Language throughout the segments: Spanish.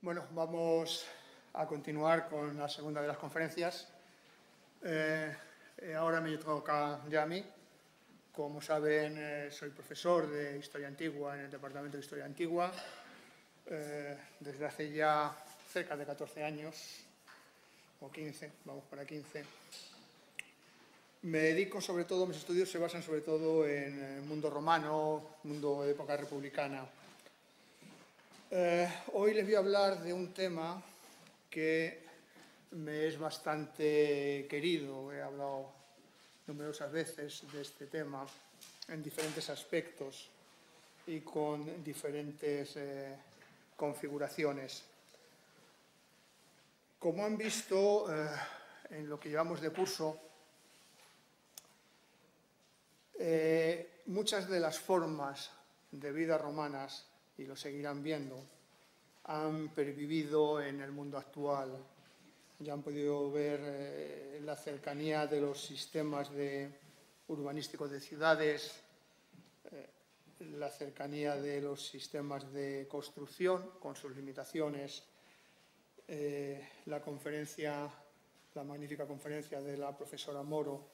Bueno, vamos a continuar con la segunda de las conferencias. Ahora me toca ya a mí. Como saben, soy profesor de Historia Antigua en el Departamento de Historia Antigua desde hace ya cerca de 14 años, o 15, vamos para 15. Me dedico sobre todo, mis estudios se basan sobre todo en el mundo romano, mundo de época republicana. Hoy les voy a hablar de un tema que me es bastante querido. He hablado numerosas veces de este tema en diferentes aspectos y con diferentes configuraciones. Como han visto en lo que llevamos de curso, muchas de las formas de vida romanas, y lo seguirán viendo, han pervivido en el mundo actual. Ya han podido ver la cercanía de los sistemas urbanísticos de ciudades, la cercanía de los sistemas de construcción con sus limitaciones, la magnífica conferencia de la profesora Moro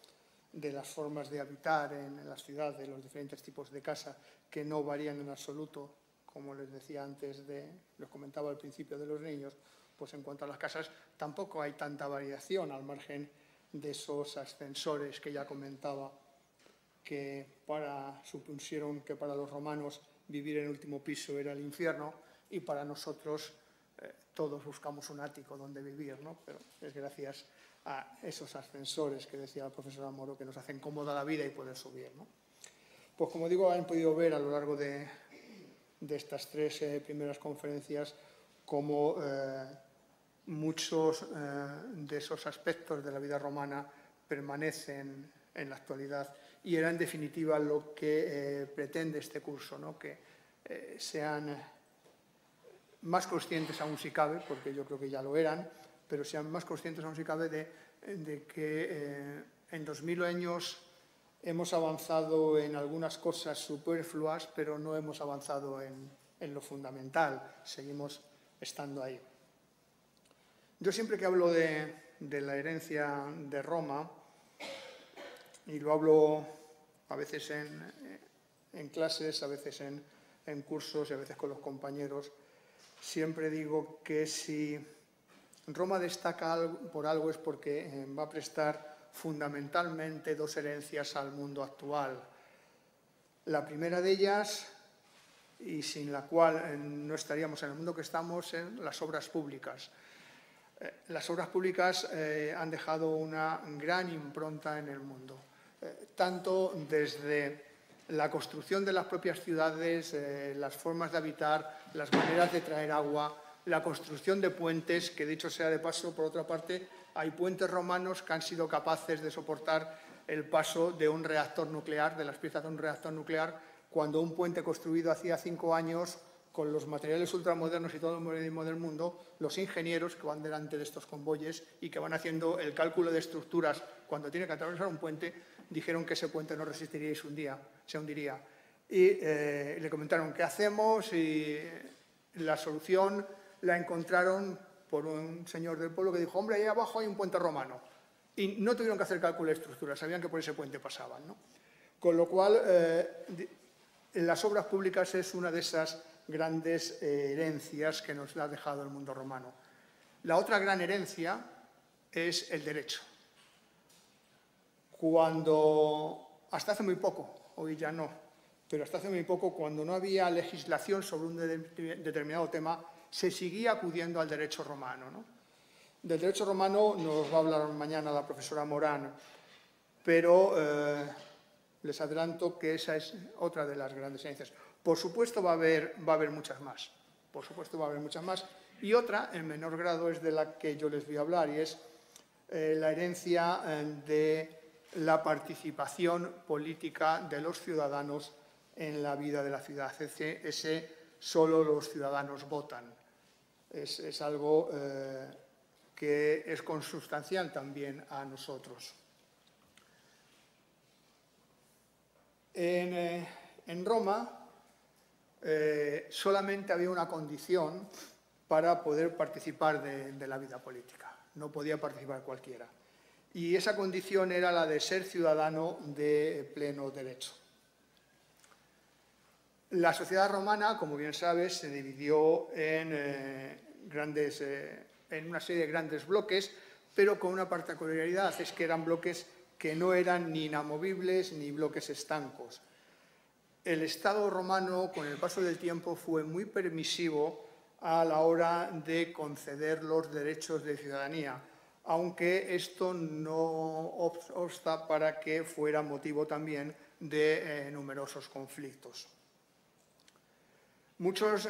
de las formas de habitar en las ciudades, los diferentes tipos de casa que no varían en absoluto. Como les decía antes, les comentaba al principio de los niños, pues en cuanto a las casas tampoco hay tanta variación al margen de esos ascensores que ya comentaba, que supusieron que para los romanos vivir en el último piso era el infierno y para nosotros todos buscamos un ático donde vivir, ¿no? Pero es gracias a esos ascensores que decía la profesora Moro que nos hacen cómoda la vida y poder subir, ¿no? Pues como digo, han podido ver a lo largo de estas tres primeras conferencias cómo muchos de esos aspectos de la vida romana permanecen en la actualidad y era en definitiva lo que pretende este curso, ¿no? Que sean más conscientes aún si cabe, porque yo creo que ya lo eran, pero sean más conscientes aún si cabe de que en 2000 años hemos avanzado en algunas cosas superfluas, pero no hemos avanzado en lo fundamental. Seguimos estando ahí. Yo siempre que hablo de la herencia de Roma, y lo hablo a veces en clases, a veces en cursos y a veces con los compañeros, siempre digo que si Roma destaca por algo es porque va a prestar fundamentalmente dos herencias al mundo actual. La primera de ellas, y sin la cual no estaríamos en el mundo que estamos, en las obras públicas. Las obras públicas han dejado una gran impronta en el mundo, tanto desde la construcción de las propias ciudades, las formas de habitar, las maneras de traer agua, la construcción de puentes, que dicho sea de paso, por otra parte, hay puentes romanos que han sido capaces de soportar el paso de un reactor nuclear, de las piezas de un reactor nuclear, cuando un puente construido hacía 5 años, con los materiales ultramodernos y todo el modernismo del mundo, los ingenieros que van delante de estos convoyes y que van haciendo el cálculo de estructuras cuando tiene que atravesar un puente, dijeron que ese puente no resistiría y se hundiría. Y le comentaron, ¿qué hacemos? Y la solución la encontraron por un señor del pueblo que dijo, hombre, ahí abajo hay un puente romano. Y no tuvieron que hacer cálculo de estructura, sabían que por ese puente pasaban, ¿no? Con lo cual, las obras públicas es una de esas grandes herencias que nos ha dejado el mundo romano. La otra gran herencia es el derecho. Hasta hace muy poco, hoy ya no, pero hasta hace muy poco, cuando no había legislación sobre un determinado tema, se seguía acudiendo al derecho romano, ¿no? Del derecho romano nos va a hablar mañana la profesora Morán, pero les adelanto que esa es otra de las grandes herencias. Por supuesto va a haber muchas más, por supuesto va a haber muchas más, y otra, en menor grado, es de la que yo les voy a hablar, y es la herencia de la participación política de los ciudadanos en la vida de la ciudad. Ese solo los ciudadanos votan. Es algo que es consustancial también a nosotros. En Roma solamente había una condición para poder participar de la vida política. No podía participar cualquiera. Y esa condición era la de ser ciudadano de pleno derecho. La sociedad romana, como bien sabes, se dividió en una serie de grandes bloques, pero con una particularidad, es que eran bloques que no eran ni inamovibles ni bloques estancos. El Estado romano, con el paso del tiempo, fue muy permisivo a la hora de conceder los derechos de ciudadanía, aunque esto no obsta para que fuera motivo también de numerosos conflictos. Muchas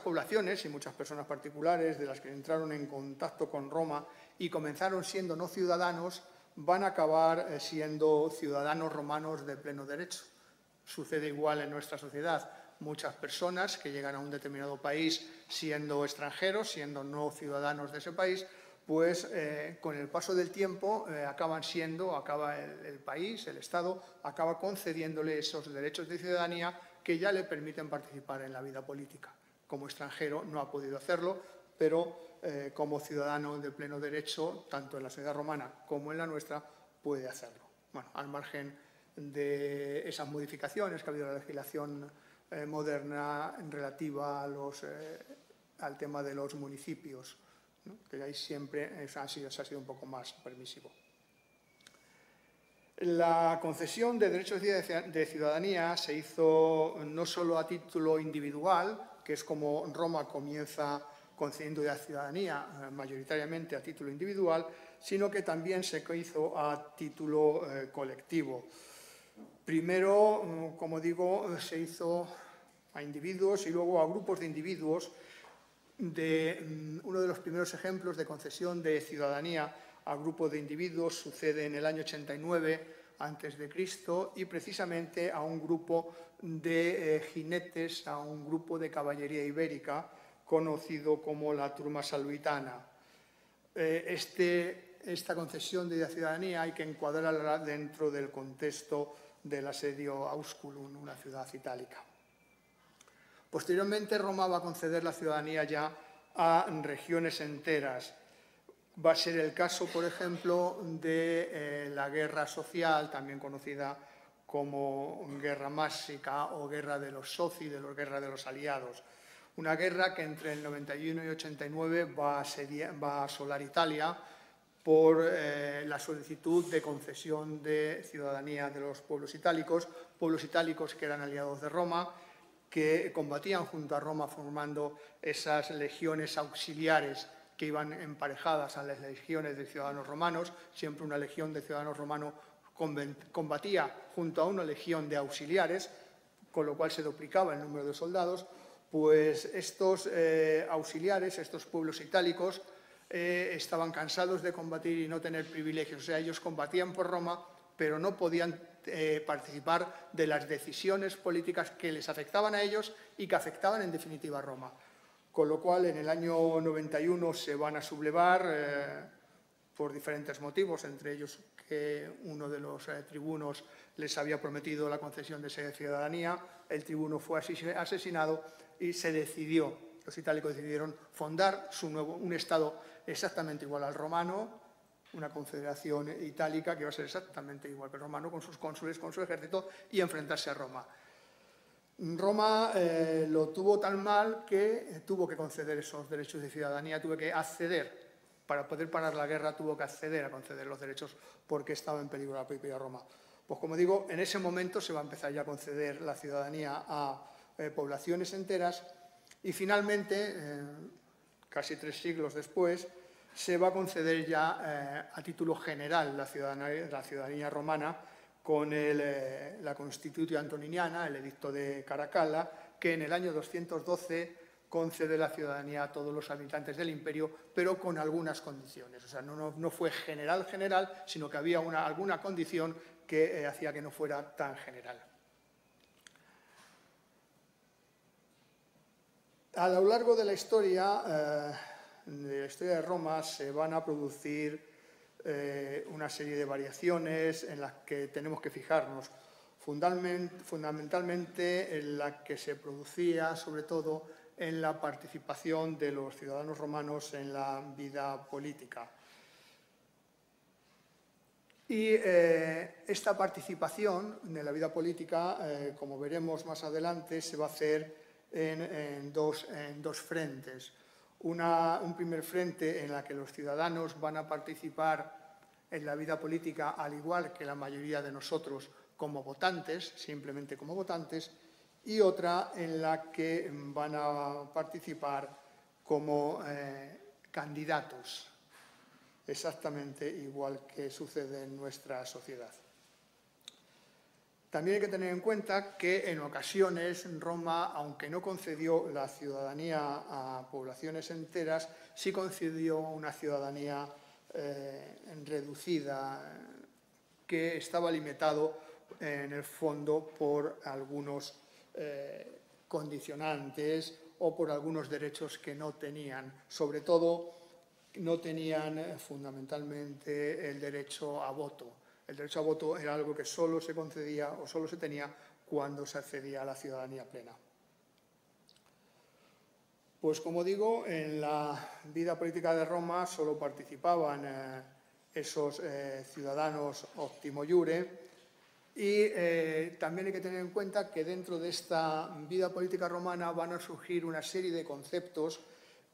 poblaciones y muchas personas particulares de las que entraron en contacto con Roma y comenzaron siendo no ciudadanos van a acabar siendo ciudadanos romanos de pleno derecho. Sucede igual en nuestra sociedad. Muchas personas que llegan a un determinado país siendo extranjeros, siendo no ciudadanos de ese país, pues con el paso del tiempo acaba el país, el Estado, acaba concediéndole esos derechos de ciudadanía que ya le permiten participar en la vida política. Como extranjero no ha podido hacerlo, pero como ciudadano de pleno derecho, tanto en la sociedad romana como en la nuestra, puede hacerlo. Bueno, al margen de esas modificaciones que ha habido en la legislación moderna relativa al tema de los municipios, ¿no? Que ahí siempre se ha sido un poco más permisivo. La concesión de derechos de ciudadanía se hizo no solo a título individual, que es como Roma comienza concediendo la ciudadanía mayoritariamente a título individual, sino que también se hizo a título colectivo. Primero, como digo, se hizo a individuos y luego a grupos de individuos. Uno de los primeros ejemplos de concesión de ciudadanía a grupos de individuos sucede en el año 89 a.C. y precisamente a un grupo de jinetes, a un grupo de caballería ibérica conocido como la Turma Salvitana. Esta concesión de ciudadanía hay que encuadrarla dentro del contexto del asedio a Asculum, una ciudad itálica. Posteriormente, Roma va a conceder la ciudadanía ya a regiones enteras. Va a ser el caso, por ejemplo, de la guerra social, también conocida como guerra másica o guerra de los soci, guerra de los aliados. Una guerra que entre el 91 y 89 va a asolar Italia por la solicitud de concesión de ciudadanía de los pueblos itálicos que eran aliados de Roma, que combatían junto a Roma formando esas legiones auxiliares que iban emparejadas a las legiones de ciudadanos romanos. Siempre una legión de ciudadanos romanos combatía junto a una legión de auxiliares, con lo cual se duplicaba el número de soldados. Pues estos auxiliares, estos pueblos itálicos, estaban cansados de combatir y no tener privilegios. O sea, ellos combatían por Roma, pero no podían participar de las decisiones políticas que les afectaban a ellos y que afectaban en definitiva a Roma. Con lo cual, en el año 91 se van a sublevar por diferentes motivos, entre ellos que uno de los tribunos les había prometido la concesión de esa ciudadanía, el tribuno fue asesinado y se decidió, los itálicos decidieron fundar un Estado exactamente igual al romano, una confederación itálica que iba a ser exactamente igual que el romano, con sus cónsules, con su ejército, y enfrentarse a Roma. Roma lo tuvo tan mal que tuvo que conceder esos derechos de ciudadanía, tuvo que acceder, para poder parar la guerra tuvo que acceder a conceder los derechos porque estaba en peligro la propia Roma. Pues como digo, en ese momento se va a empezar ya a conceder la ciudadanía a poblaciones enteras y finalmente, casi 3 siglos después, se va a conceder ya a título general la ciudadanía romana con la Constitutio Antoniniana, el Edicto de Caracalla, que en el año 212 concede la ciudadanía a todos los habitantes del imperio, pero con algunas condiciones. O sea, no fue general, sino que había alguna condición que hacía que no fuera tan general. A lo largo de la historia de Roma se van a producir una serie de variaciones en las que tenemos que fijarnos, fundamentalmente en la que se producía sobre todo en la participación de los ciudadanos romanos en la vida política. Y esta participación en la vida política, como veremos más adelante, se va a hacer en dos frentes. Un primer frente en la que los ciudadanos van a participar en la vida política, al igual que la mayoría de nosotros, como votantes, simplemente como votantes, y otra en la que van a participar como candidatos, exactamente igual que sucede en nuestra sociedad. También hay que tener en cuenta que en ocasiones Roma, aunque no concedió la ciudadanía a poblaciones enteras, sí concedió una ciudadanía reducida, que estaba limitado en el fondo por algunos condicionantes o por algunos derechos que no tenían. Sobre todo, no tenían fundamentalmente el derecho a voto. El derecho a voto era algo que solo se concedía o solo se tenía cuando se accedía a la ciudadanía plena. Pues como digo, en la vida política de Roma solo participaban esos ciudadanos optimo iure, y también hay que tener en cuenta que dentro de esta vida política romana van a surgir una serie de conceptos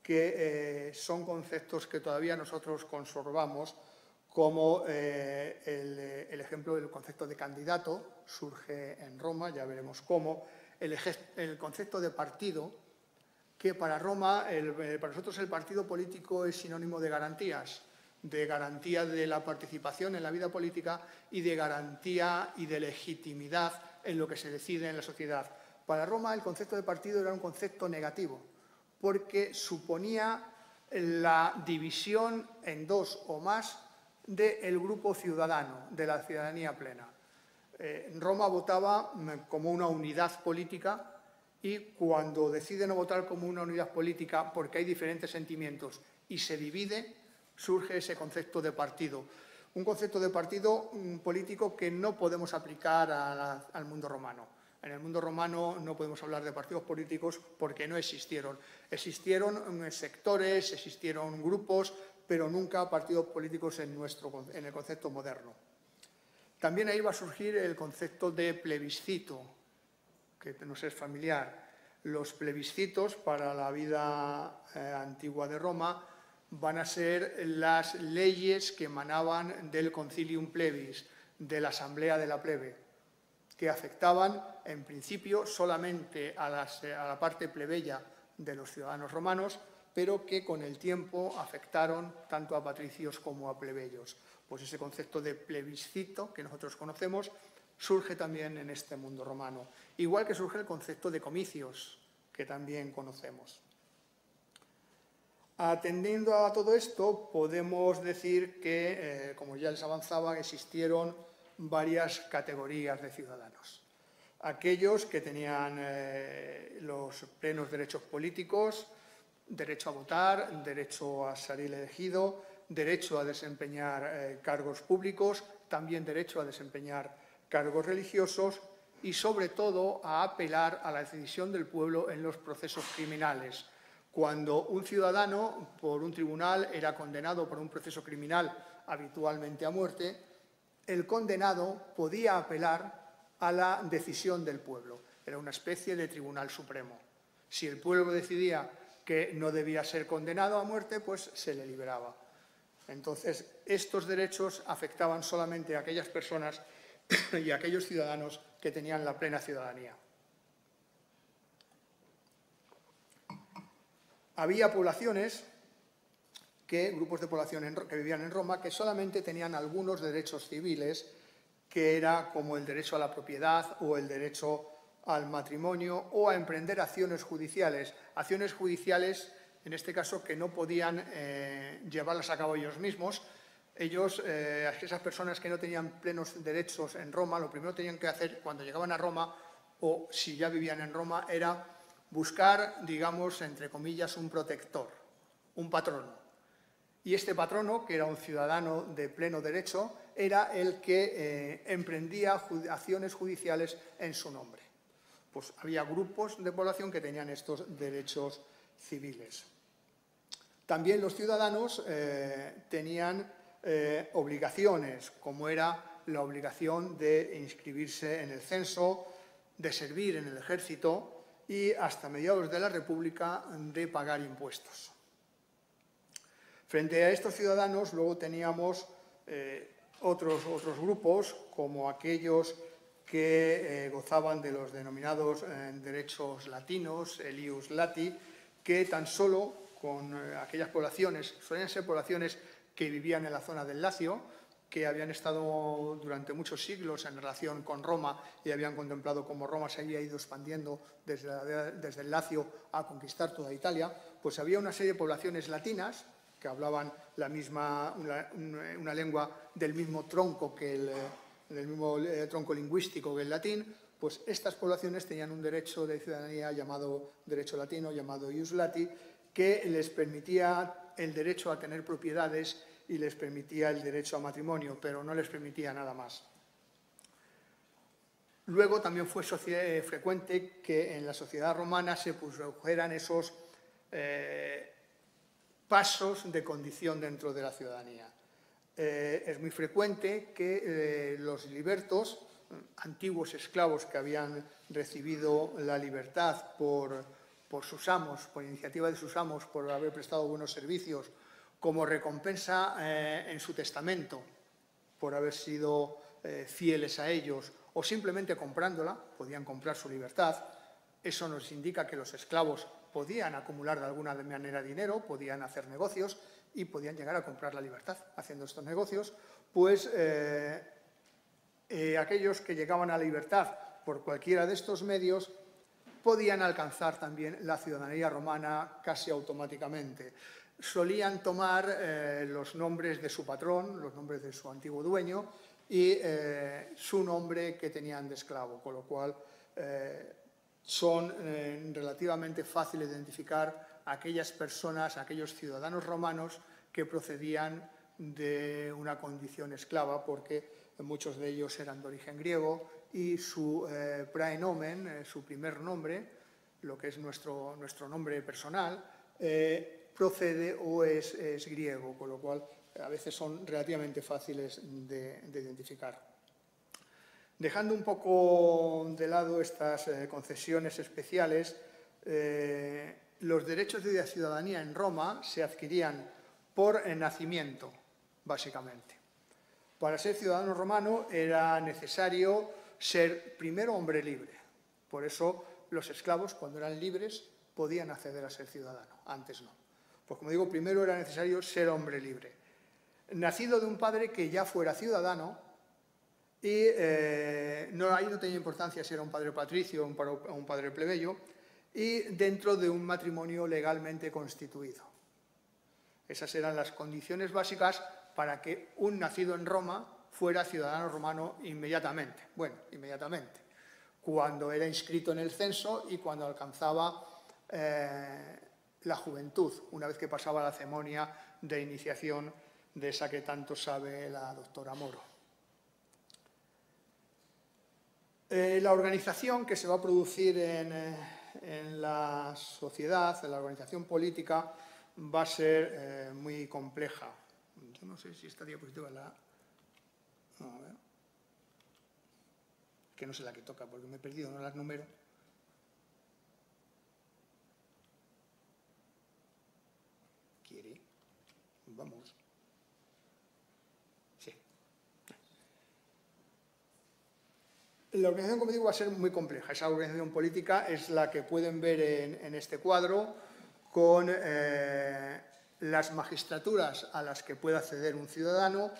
que son conceptos que todavía nosotros conservamos, como el ejemplo del concepto de candidato, surge en Roma, ya veremos cómo, el concepto de partido, que para Roma, para nosotros el partido político es sinónimo de garantía de la participación en la vida política y de garantía y de legitimidad en lo que se decide en la sociedad. Para Roma el concepto de partido era un concepto negativo, porque suponía la división en dos o más del grupo ciudadano, de la ciudadanía plena. Roma votaba como una unidad política, y cuando decide no votar como una unidad política porque hay diferentes sentimientos y se divide, surge ese concepto de partido. Un concepto de partido político que no podemos aplicar al mundo romano. En el mundo romano no podemos hablar de partidos políticos porque no existieron. Existieron sectores, existieron grupos, pero nunca partidos políticos en el concepto moderno. También ahí va a surgir el concepto de plebiscito, que nos es familiar. Los plebiscitos para la vida antigua de Roma van a ser las leyes que emanaban del concilium plebis, de la asamblea de la plebe, que afectaban en principio solamente a la parte plebeya de los ciudadanos romanos, pero que con el tiempo afectaron tanto a patricios como a plebeyos. Pues ese concepto de plebiscito que nosotros conocemos surge también en este mundo romano, igual que surge el concepto de comicios, que también conocemos. Atendiendo a todo esto, podemos decir que, como ya les avanzaba, existieron varias categorías de ciudadanos. Aquellos que tenían los plenos derechos políticos, derecho a votar, derecho a salir elegido, derecho a desempeñar cargos públicos, también derecho a desempeñar cargos religiosos y, sobre todo, a apelar a la decisión del pueblo en los procesos criminales. Cuando un ciudadano, por un tribunal, era condenado por un proceso criminal, habitualmente a muerte, el condenado podía apelar a la decisión del pueblo. Era una especie de tribunal supremo. Si el pueblo decidía que no debía ser condenado a muerte, pues se le liberaba. Entonces, estos derechos afectaban solamente a aquellas personas y a aquellos ciudadanos que tenían la plena ciudadanía. Había poblaciones, grupos de población que vivían en Roma, que solamente tenían algunos derechos civiles, que era como el derecho a la propiedad o el derecho al matrimonio o a emprender acciones judiciales. Acciones judiciales, en este caso, que no podían llevarlas a cabo ellos mismos. Esas personas que no tenían plenos derechos en Roma, lo primero que tenían que hacer cuando llegaban a Roma, o si ya vivían en Roma, era buscar, digamos, entre comillas, un protector, un patrono. Y este patrono, que era un ciudadano de pleno derecho, era el que emprendía acciones judiciales en su nombre. pues había grupos de población que tenían estos derechos civiles. También los ciudadanos tenían obligaciones, como era la obligación de inscribirse en el censo, de servir en el ejército y, hasta mediados de la República, de pagar impuestos. Frente a estos ciudadanos, luego teníamos otros grupos, como aquellos que gozaban de los denominados derechos latinos, el ius lati, que tan solo con aquellas poblaciones, solían ser poblaciones que vivían en la zona del Lacio, que habían estado durante muchos siglos en relación con Roma y habían contemplado cómo Roma se había ido expandiendo desde el Lacio a conquistar toda Italia, pues había una serie de poblaciones latinas que hablaban una lengua del mismo tronco tronco lingüístico que el latín. Pues estas poblaciones tenían un derecho de ciudadanía llamado derecho latino, llamado ius lati, que les permitía el derecho a tener propiedades y les permitía el derecho a matrimonio, pero no les permitía nada más. Luego también fue frecuente que en la sociedad romana se produjeran esos pasos de condición dentro de la ciudadanía. Es muy frecuente que los libertos, antiguos esclavos que habían recibido la libertad por sus amos, por iniciativa de sus amos, por haber prestado buenos servicios, como recompensa en su testamento, por haber sido fieles a ellos, o simplemente comprándola, podían comprar su libertad. Eso nos indica que los esclavos podían acumular de alguna manera dinero, podían hacer negocios y podían llegar a comprar la libertad haciendo estos negocios. Pues aquellos que llegaban a la libertad por cualquiera de estos medios podían alcanzar también la ciudadanía romana casi automáticamente. Solían tomar los nombres de su patrón, los nombres de su antiguo dueño y su nombre que tenían de esclavo, con lo cual son relativamente fáciles de identificar a aquellas personas, a aquellos ciudadanos romanos que procedían de una condición esclava, porque muchos de ellos eran de origen griego y su praenomen, su primer nombre, lo que es nuestro nombre personal, procede o es griego, con lo cual a veces son relativamente fáciles de identificar. Dejando un poco de lado estas concesiones especiales, los derechos de ciudadanía en Roma se adquirían por nacimiento, básicamente. Para ser ciudadano romano era necesario ser primero hombre libre. Por eso los esclavos, cuando eran libres, podían acceder a ser ciudadano, antes no. Pues como digo, primero era necesario ser hombre libre. Nacido de un padre que ya fuera ciudadano, y ahí no tenía importancia si era un padre patricio o un padre plebeyo, y dentro de un matrimonio legalmente constituido. Esas eran las condiciones básicas para que un nacido en Roma fuera ciudadano romano inmediatamente. Bueno, inmediatamente, cuando era inscrito en el censo y cuando alcanzaba la juventud, una vez que pasaba la ceremonia de iniciación de esa que tanto sabe la doctora Moro. La organización que se va a producir en la sociedad, en la organización política, va a ser muy compleja. Yo no sé si esta diapositiva la... No, a ver. Que no sé la que toca porque me he perdido, no las numero. ¿Quiere? Vamos. Sí. La organización, como digo, va a ser muy compleja. Esa organización política es la que pueden ver en este cuadro, con las magistraturas a las que puede acceder un ciudadano.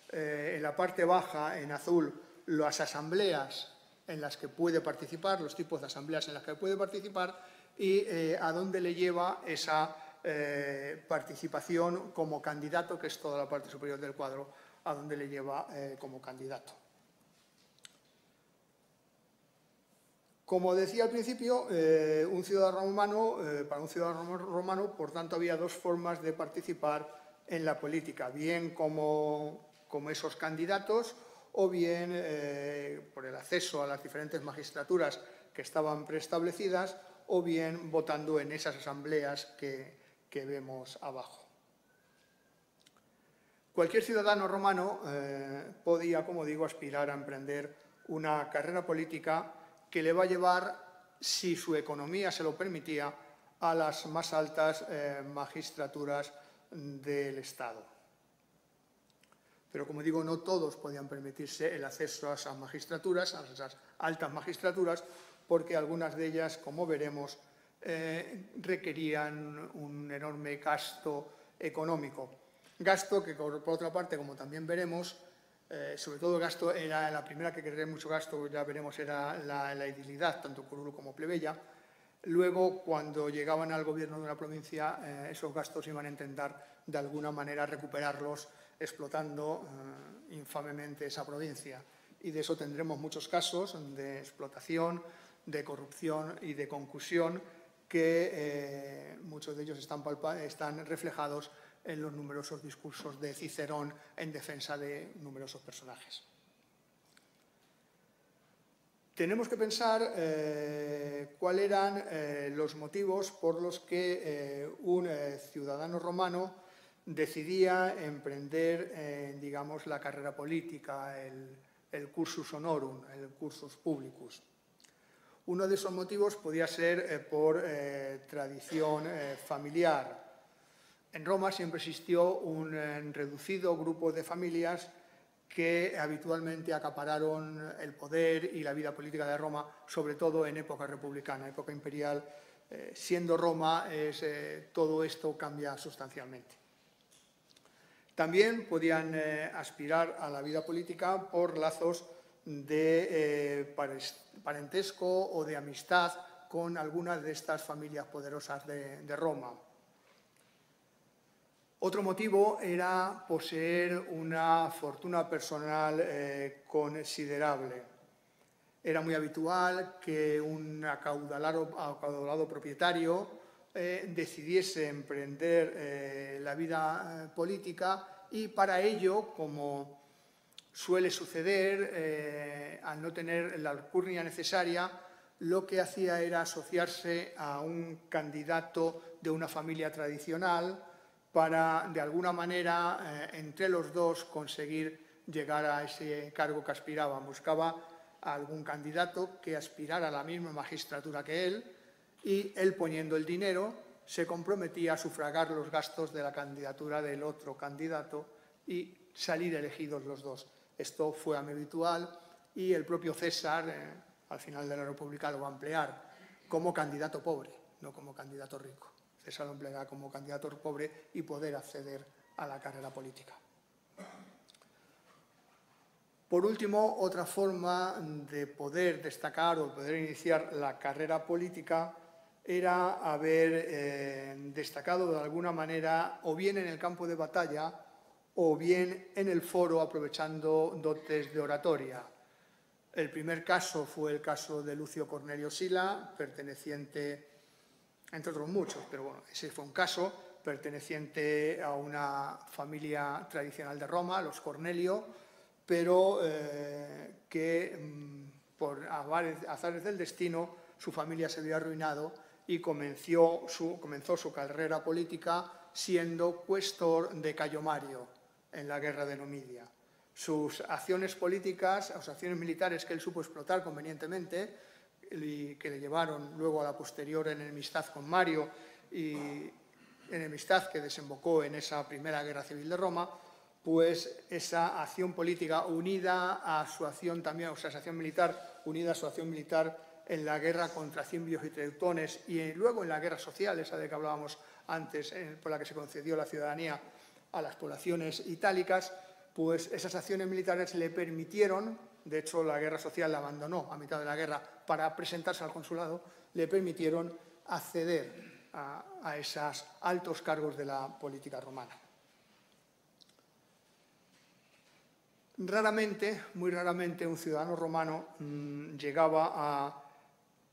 En la parte baja, en azul, las asambleas en las que puede participar, los tipos de asambleas en las que puede participar y a dónde le lleva esa participación como candidato, que es toda la parte superior del cuadro, a dónde le lleva como candidato. Como decía al principio, para un ciudadano romano, por tanto, había dos formas de participar en la política, bien como esos candidatos o bien por el acceso a las diferentes magistraturas que estaban preestablecidas o bien votando en esas asambleas que vemos abajo. Cualquier ciudadano romano podía, como digo, aspirar a emprender una carrera política que le va a llevar, si su economía se lo permitía, a las más altas magistraturas del Estado. Pero, como digo, no todos podían permitirse el acceso a esas magistraturas, a esas altas magistraturas, porque algunas de ellas, como veremos, requerían un enorme gasto económico. Gasto que, por otra parte, como también veremos, sobre todo el gasto era la primera que requería mucho gasto, ya veremos, era la edilidad, tanto curul como plebeya. Luego, cuando llegaban al gobierno de una provincia, esos gastos iban a intentar de alguna manera recuperarlos explotando infamemente esa provincia. Y de eso tendremos muchos casos de explotación, de corrupción y de concusión que muchos de ellos están reflejados en los numerosos discursos de Cicerón en defensa de numerosos personajes. Tenemos que pensar cuáles eran los motivos por los que un ciudadano romano decidía emprender, digamos, la carrera política, el cursus honorum, el cursus publicus. Uno de esos motivos podía ser por tradición familiar. En Roma siempre existió un reducido grupo de familias que habitualmente acapararon el poder y la vida política de Roma, sobre todo en época republicana, época imperial. Siendo Roma, todo esto cambia sustancialmente. También podían aspirar a la vida política por lazos de parentesco o de amistad con algunas de estas familias poderosas de Roma. Otro motivo era poseer una fortuna personal considerable. Era muy habitual que un acaudalado propietario decidiese emprender la vida política y para ello, como suele suceder, al no tener la alcurnia necesaria, lo que hacía era asociarse a un candidato de una familia tradicional para, de alguna manera, entre los dos conseguir llegar a ese cargo que aspiraban. Buscaba a algún candidato que aspirara a la misma magistratura que él y él, poniendo el dinero, se comprometía a sufragar los gastos de la candidatura del otro candidato y salir elegidos los dos. Esto fue muy habitual y el propio César, al final de la República, lo va a emplear como candidato pobre, no como candidato rico. César lo empleará como candidato pobre y poder acceder a la carrera política. Por último, otra forma de poder destacar o poder iniciar la carrera política era haber destacado de alguna manera o bien en el campo de batalla o bien en el foro aprovechando dotes de oratoria. El primer caso fue el caso de Lucio Cornelio Sila, perteneciente, entre otros muchos, pero bueno, ese fue un caso perteneciente a una familia tradicional de Roma, los Cornelio, pero que por azares del destino su familia se había arruinado y comenzó su carrera política siendo cuestor de Cayo Mario en la guerra de Numidia. Sus acciones políticas, sus acciones militares que él supo explotar convenientemente y que le llevaron luego a la posterior enemistad con Mario y enemistad que desembocó en esa primera guerra civil de Roma, pues esa acción política unida a su acción también, o sea, esa acción militar unida a su acción militar en la guerra contra cimbrios y teutones y luego en la guerra social, esa de que hablábamos antes, por la que se concedió la ciudadanía a las poblaciones itálicas, pues esas acciones militares le permitieron, de hecho la guerra social la abandonó a mitad de la guerra para presentarse al consulado, le permitieron acceder a esos altos cargos de la política romana. Raramente, muy raramente, un ciudadano romano llegaba a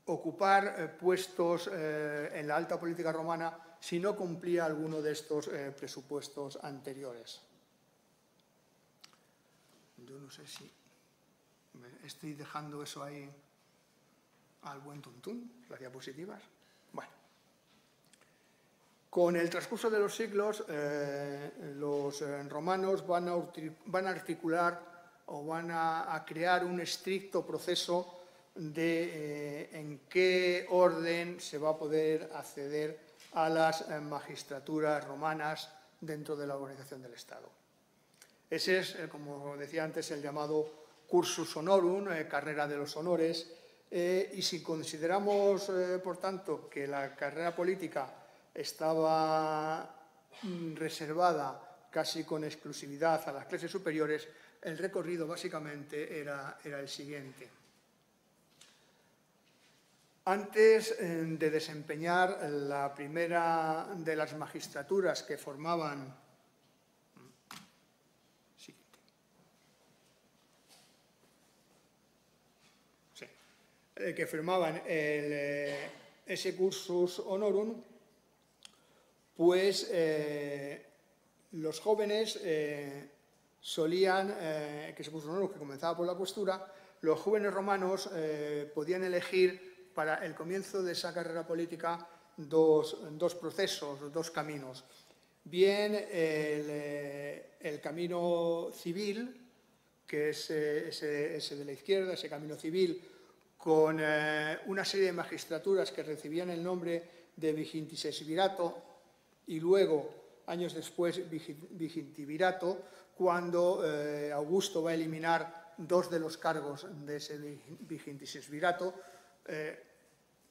ocupar puestos en la alta política romana si no cumplía alguno de estos presupuestos anteriores. Yo no sé si estoy dejando eso ahí. al buen tuntún, las diapositivas. Bueno, con el transcurso de los siglos, los romanos van a articular o van a crear un estricto proceso de en qué orden se va a poder acceder a las magistraturas romanas dentro de la organización del Estado. Ese es, como decía antes, el llamado cursus honorum, carrera de los honores, y si consideramos, por tanto, que la carrera política estaba reservada casi con exclusividad a las clases superiores, el recorrido básicamente era el siguiente. Antes de desempeñar la primera de las magistraturas que formaban ese cursus honorum, pues los jóvenes solían, que ese cursus honorum que comenzaba por la cuestura, los jóvenes romanos podían elegir para el comienzo de esa carrera política dos procesos, dos caminos. Bien el camino civil, que es ese de la izquierda, ese camino civil, con una serie de magistraturas que recibían el nombre de vigintisesvirato y luego, años después, vigintivirato, cuando Augusto va a eliminar dos de los cargos de ese vigintisesvirato,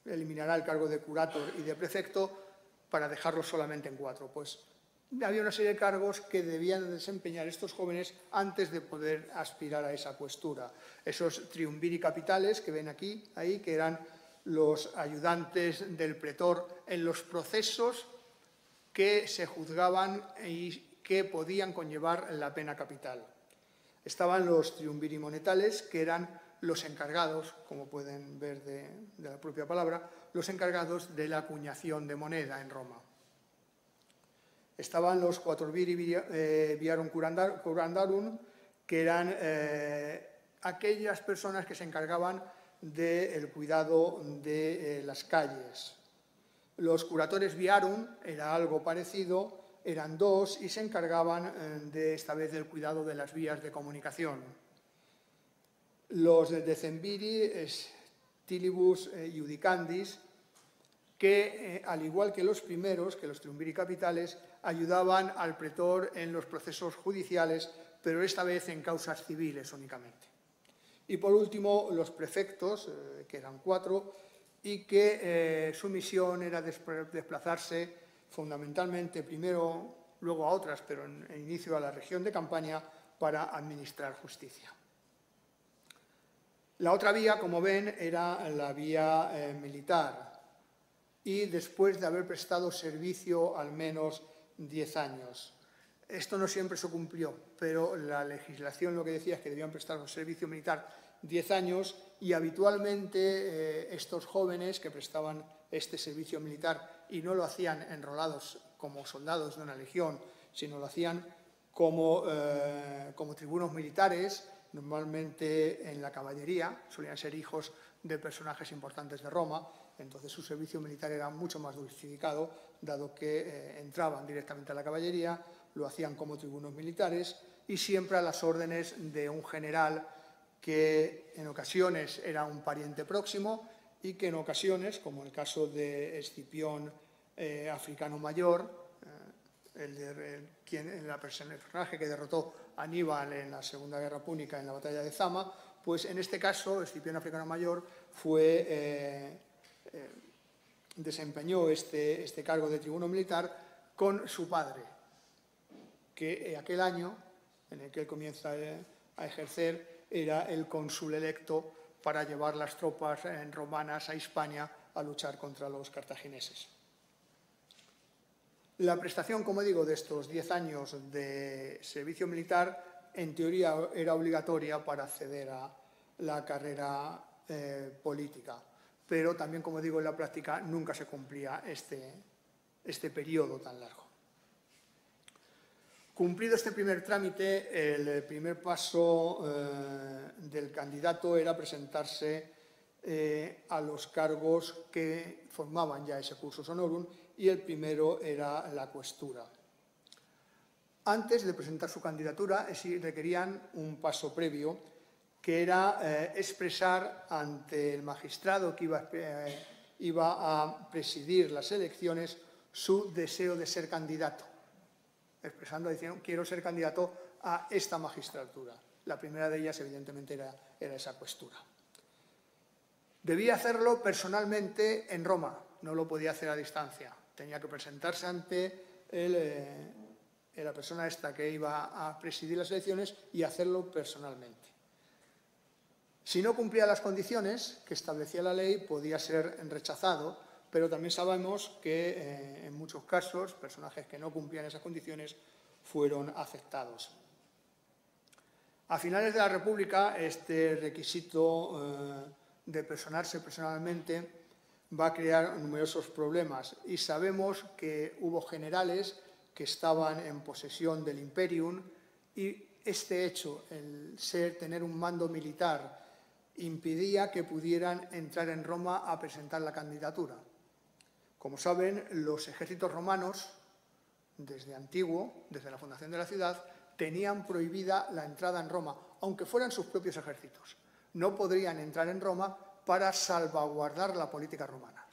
eliminará el cargo de curator y de prefecto para dejarlo solamente en 4. Pues había una serie de cargos que debían desempeñar estos jóvenes antes de poder aspirar a esa cuestura. Esos triumviri capitales que ven aquí, ahí, que eran los ayudantes del pretor en los procesos que se juzgaban y que podían conllevar la pena capital. Estaban los triumviri monetales, que eran los encargados, como pueden ver de la propia palabra, los encargados de la acuñación de moneda en Roma. Estaban los quatuorviri viarum curandarum, que eran aquellas personas que se encargaban del cuidado de las calles. Los curatores viarum era algo parecido, eran 2 y se encargaban esta vez del cuidado de las vías de comunicación. Los decemviri stilibus iudicandis, que al igual que los primeros, que los triumviri capitales, ayudaban al pretor en los procesos judiciales, pero esta vez en causas civiles únicamente. Y por último, los prefectos, que eran 4, y que su misión era desplazarse fundamentalmente, primero, luego a otras, pero en inicio a la región de Campania, para administrar justicia. La otra vía, como ven, era la vía militar, y después de haber prestado servicio al menos 10 años. Esto no siempre se cumplió, pero la legislación lo que decía es que debían prestar un servicio militar 10 años y habitualmente estos jóvenes que prestaban este servicio militar y no lo hacían enrolados como soldados de una legión, sino lo hacían como tribunos militares, normalmente en la caballería, solían ser hijos de personajes importantes de Roma, entonces su servicio militar era mucho más dulcificado, dado que entraban directamente a la caballería, lo hacían como tribunos militares y siempre a las órdenes de un general que en ocasiones era un pariente próximo y que en ocasiones, como el caso de Escipión Africano Mayor, el personaje que derrotó a Aníbal en la Segunda Guerra Púnica en la batalla de Zama, pues en este caso Escipión Africano Mayor desempeñó este cargo de tribuno militar con su padre, que aquel año en el que él comienza a ejercer era el cónsul electo para llevar las tropas romanas a Hispania a luchar contra los cartagineses. La prestación, como digo, de estos 10 años de servicio militar, en teoría era obligatoria para acceder a la carrera política, pero también, como digo, en la práctica nunca se cumplía este periodo tan largo. Cumplido este primer trámite, el primer paso del candidato era presentarse a los cargos que formaban ya ese cursus honorum, y el primero era la questura. Antes de presentar su candidatura requerían un paso previo, que era expresar ante el magistrado que iba a presidir las elecciones su deseo de ser candidato, expresando, diciendo, quiero ser candidato a esta magistratura. La primera de ellas, evidentemente, era esa questura. Debía hacerlo personalmente en Roma, no lo podía hacer a distancia. Tenía que presentarse ante la persona esta que iba a presidir las elecciones y hacerlo personalmente. Si no cumplía las condiciones que establecía la ley, podía ser rechazado, pero también sabemos que en muchos casos personajes que no cumplían esas condiciones fueron aceptados. A finales de la República, este requisito de personarse personalmente va a crear numerosos problemas, y sabemos que hubo generales que estaban en posesión del imperium, y este hecho, el tener un mando militar, impedía que pudieran entrar en Roma a presentar la candidatura. Como saben, los ejércitos romanos, desde antiguo, desde la fundación de la ciudad, tenían prohibida la entrada en Roma, aunque fueran sus propios ejércitos. No podrían entrar en Roma para salvaguardar la política romana.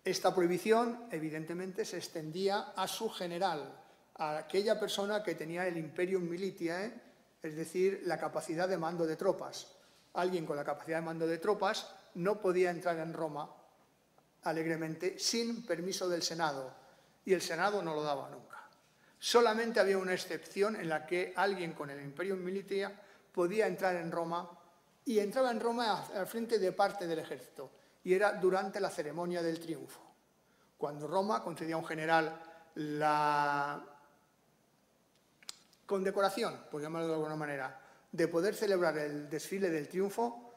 Esta prohibición, evidentemente, se extendía a su general, a aquella persona que tenía el imperium militiae, es decir, la capacidad de mando de tropas. Alguien con la capacidad de mando de tropas no podía entrar en Roma alegremente sin permiso del Senado, y el Senado no lo daba nunca. Solamente había una excepción en la que alguien con el imperium militiae podía entrar en Roma, y entraba en Roma al frente de parte del ejército, y era durante la ceremonia del triunfo. Cuando Roma concedía a un general la condecoración, por llamarlo de alguna manera, de poder celebrar el desfile del triunfo,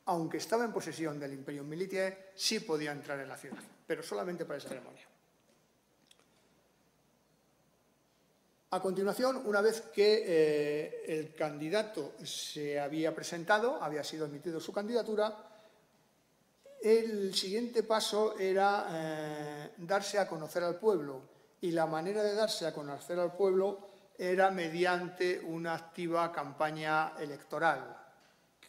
aunque estaba en posesión del imperium militiae, sí podía entrar en la ciudad, pero solamente para esa ceremonia. A continuación, una vez que el candidato se había presentado, había sido admitido su candidatura, el siguiente paso era darse a conocer al pueblo, y la manera de darse a conocer al pueblo era mediante una activa campaña electoral,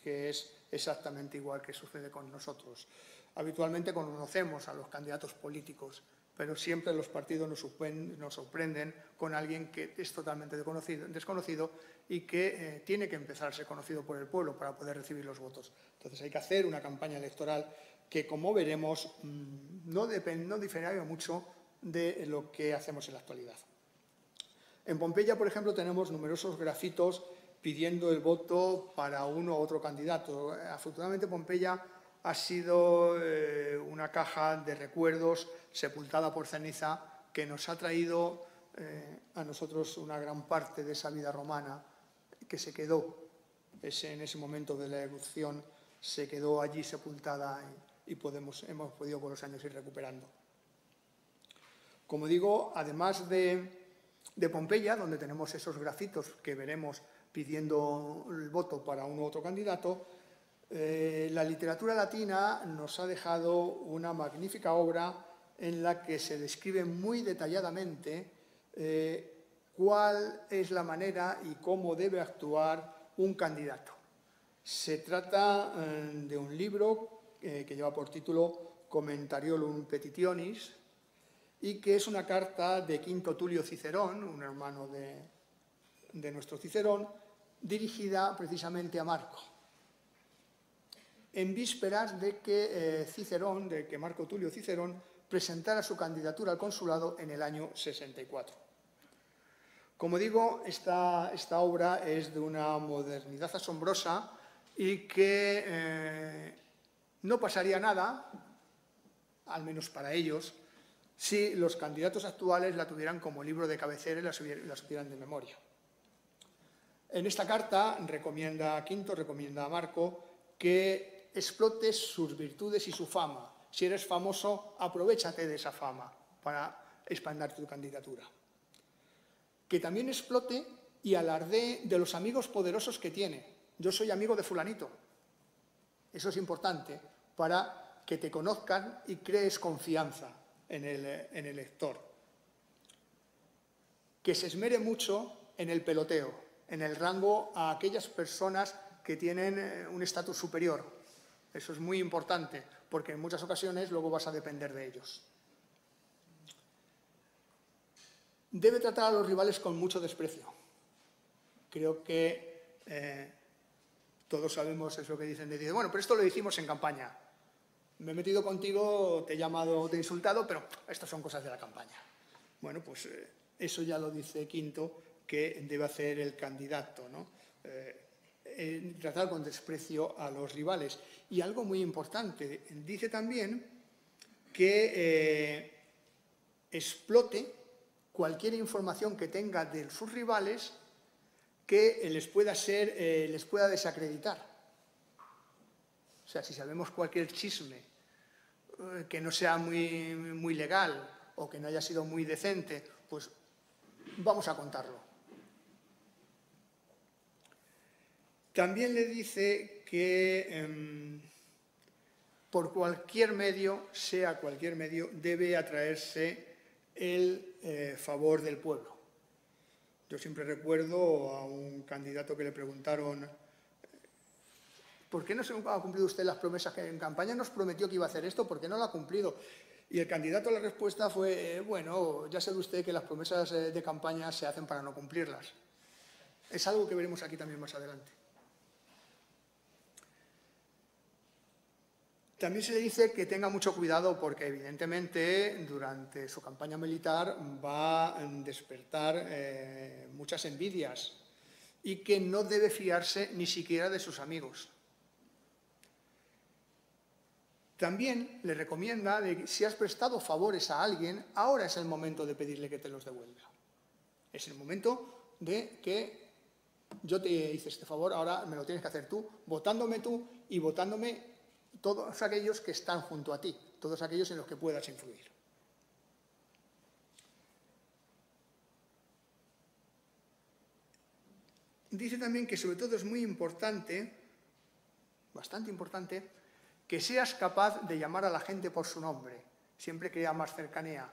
que es exactamente igual que sucede con nosotros. Habitualmente conocemos a los candidatos políticos, pero siempre los partidos nos sorprenden con alguien que es totalmente desconocido y que tiene que empezar a ser conocido por el pueblo para poder recibir los votos. Entonces hay que hacer una campaña electoral que, como veremos, no diferiría mucho de lo que hacemos en la actualidad. En Pompeya, por ejemplo, tenemos numerosos grafitos pidiendo el voto para uno u otro candidato. Afortunadamente, Pompeya ha sido una caja de recuerdos sepultada por ceniza, que nos ha traído a nosotros una gran parte de esa vida romana que se quedó en ese momento de la erupción, se quedó allí sepultada, y hemos podido con los años ir recuperando. Como digo, además de Pompeya, donde tenemos esos grafitos que veremos pidiendo el voto para uno u otro candidato, la literatura latina nos ha dejado una magnífica obra en la que se describe muy detalladamente cuál es la manera y cómo debe actuar un candidato. Se trata de un libro que lleva por título Commentariolum Petitionis, y que es una carta de Quinto Tulio Cicerón, un hermano de nuestro Cicerón, dirigida precisamente a Marco, en vísperas de que Marco Tulio Cicerón presentara su candidatura al consulado en el año 64. Como digo, esta obra es de una modernidad asombrosa, y que no pasaría nada, al menos para ellos, si los candidatos actuales la tuvieran como libro de cabecera y la supieran de memoria. En esta carta Quinto recomienda a Marco que explotes sus virtudes y su fama. Si eres famoso, aprovéchate de esa fama para expandir tu candidatura. Que también explote y alardee de los amigos poderosos que tiene. Yo soy amigo de fulanito. Eso es importante para que te conozcan y crees confianza en el lector. Que se esmere mucho en el peloteo, en el rango a aquellas personas que tienen un estatus superior. Eso es muy importante, porque en muchas ocasiones luego vas a depender de ellos. Debe tratar a los rivales con mucho desprecio. Creo que todos sabemos eso que dicen. Bueno, pero esto lo hicimos en campaña. Me he metido contigo, te he llamado, te he insultado, pero estas son cosas de la campaña. Bueno, pues eso ya lo dice Quinto, que debe hacer el candidato, ¿no? Tratar con desprecio a los rivales. Y algo muy importante, dice también que explote cualquier información que tenga de sus rivales que les pueda desacreditar. O sea, si sabemos cualquier chisme que no sea muy legal o que no haya sido muy decente, pues vamos a contarlo. También le dice que por cualquier medio, sea cualquier medio, debe atraerse el favor del pueblo. Yo siempre recuerdo a un candidato que le preguntaron: ¿por qué no se ha cumplido usted las promesas que en campaña nos prometió que iba a hacer esto? ¿Por qué no lo ha cumplido? Y el candidato, la respuesta fue: bueno, ya sabe usted que las promesas de campaña se hacen para no cumplirlas. Es algo que veremos aquí también más adelante. También se le dice que tenga mucho cuidado porque, evidentemente, durante su campaña militar va a despertar muchas envidias y que no debe fiarse ni siquiera de sus amigos. También le recomienda que si has prestado favores a alguien, ahora es el momento de pedirle que te los devuelva. Es el momento de que yo te hice este favor, ahora me lo tienes que hacer tú y votándome todos aquellos que están junto a ti, todos aquellos en los que puedas influir. Dice también que sobre todo es muy importante, bastante importante, que seas capaz de llamar a la gente por su nombre, siempre que haya más cercanía.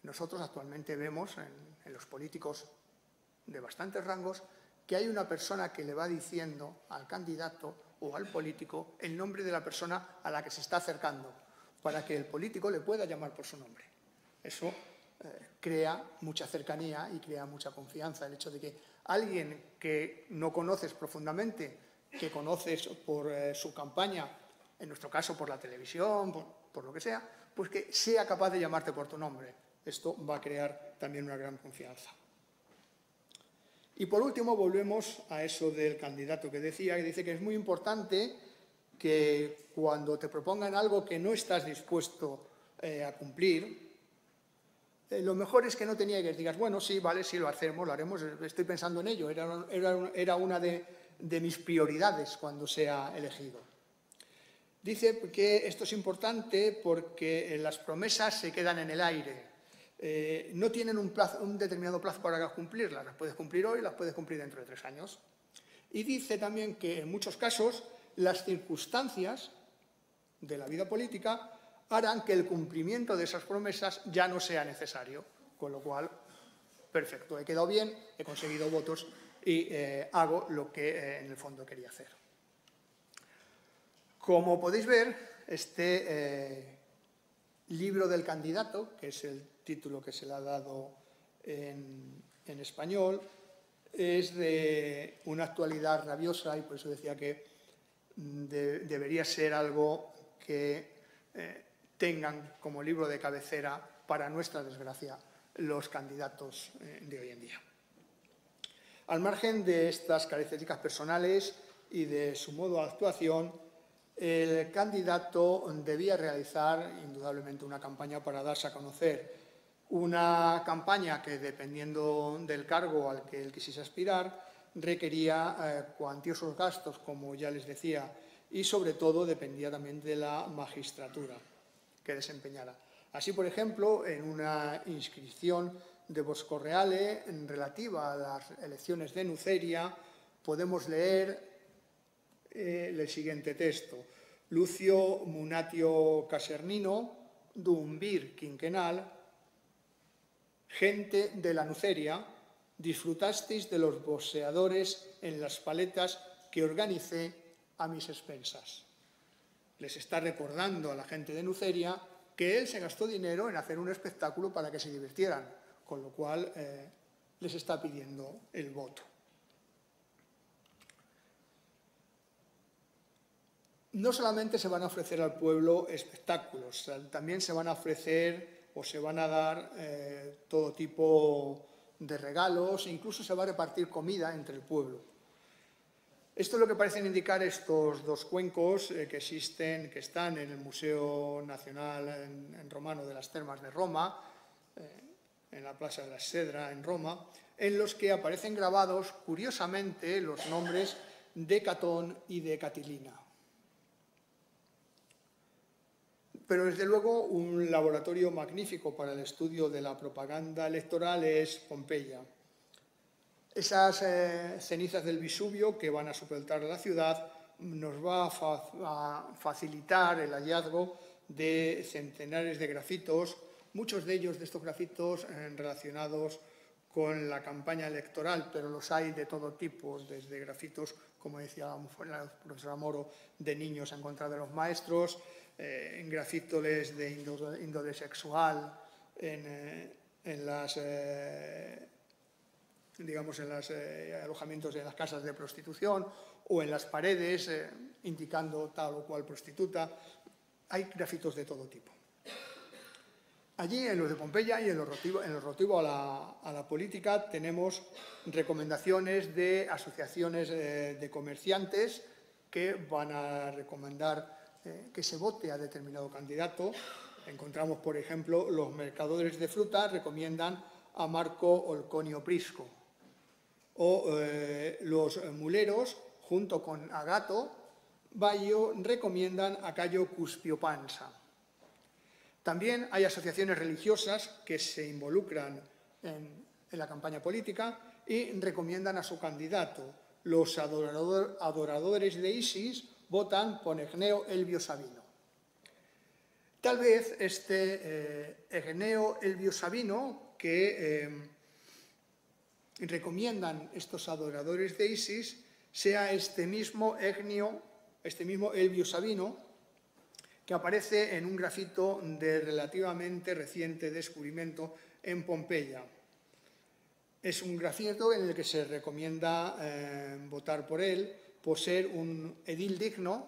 Nosotros actualmente vemos en los políticos de bastantes rangos que hay una persona que le va diciendo al candidato o al político el nombre de la persona a la que se está acercando, para que el político le pueda llamar por su nombre. Eso crea mucha cercanía y crea mucha confianza. El hecho de que alguien que no conoces profundamente, que conoces por su campaña, en nuestro caso por la televisión, por lo que sea, pues que sea capaz de llamarte por tu nombre. Esto va a crear también una gran confianza. Y por último volvemos a eso del candidato que dice que es muy importante que cuando te propongan algo que no estás dispuesto a cumplir, lo mejor es que no te niegues, digas, bueno, sí, vale, sí, lo haremos, estoy pensando en ello, era una de mis prioridades cuando sea elegido. Dice que esto es importante porque las promesas se quedan en el aire. No tienen un determinado plazo para cumplirlas. Las puedes cumplir hoy, las puedes cumplir dentro de 3 años. Y dice también que en muchos casos las circunstancias de la vida política harán que el cumplimiento de esas promesas ya no sea necesario. Con lo cual, perfecto, he quedado bien, he conseguido votos y hago lo que en el fondo quería hacer. Como podéis ver, este libro del candidato, que es el título que se le ha dado en español, es de una actualidad rabiosa y por eso decía que debería ser algo que tengan como libro de cabecera, para nuestra desgracia, los candidatos de hoy en día. Al margen de estas características personales y de su modo de actuación, el candidato debía realizar indudablemente una campaña para darse a conocer. Una campaña que, dependiendo del cargo al que él quisiese aspirar, requería cuantiosos gastos, como ya les decía, y sobre todo dependía también de la magistratura que desempeñara. Así, por ejemplo, en una inscripción de Boscorreale relativa a las elecciones de Nuceria, podemos leer el siguiente texto: Lucio Munatio Casernino, dun vir quinquenal, gente de la Nuceria, disfrutasteis de los boxeadores en las paletas que organicé a mis expensas. Les está recordando a la gente de Nuceria que él se gastó dinero en hacer un espectáculo para que se divirtieran, con lo cual les está pidiendo el voto. No solamente se van a ofrecer al pueblo espectáculos, también se van a ofrecer o se van a dar todo tipo de regalos, incluso se va a repartir comida entre el pueblo. Esto es lo que parecen indicar estos dos cuencos que existen, que están en el Museo Nacional en Romano de las Termas de Roma, en la Plaza de la Sedra en Roma, en los que aparecen grabados, curiosamente, los nombres de Catón y de Catilina. Pero, desde luego, un laboratorio magnífico para el estudio de la propaganda electoral es Pompeya. Esas cenizas del Vesubio que van a sepultar la ciudad nos va a facilitar el hallazgo de centenares de grafitos, muchos de ellos de estos grafitos relacionados con la campaña electoral, pero los hay de todo tipo, desde grafitos, como decía la profesora Moro, de niños en contra de los maestros, en grafitoles de índole sexual, en los alojamientos de las casas de prostitución o en las paredes indicando tal o cual prostituta. Hay grafitos de todo tipo. Allí, en los de Pompeya y en lo relativo a la política, tenemos recomendaciones de asociaciones de comerciantes que van a recomendar que se vote a determinado candidato. Encontramos, por ejemplo, los mercadores de fruta recomiendan a Marco Olconio Prisco, o los muleros, junto con Agato Bayo, recomiendan a Cayo Cuspio Pansa. También hay asociaciones religiosas que se involucran en la campaña política y recomiendan a su candidato. Los adoradores de Isis votan por Egneo Elbio Sabino. Tal vez este Egneo Elbio Sabino, que recomiendan estos adoradores de Isis, sea este mismo Elbio Sabino, que aparece en un grafito de relativamente reciente descubrimiento en Pompeya. Es un grafito en el que se recomienda votar por él por ser un edil digno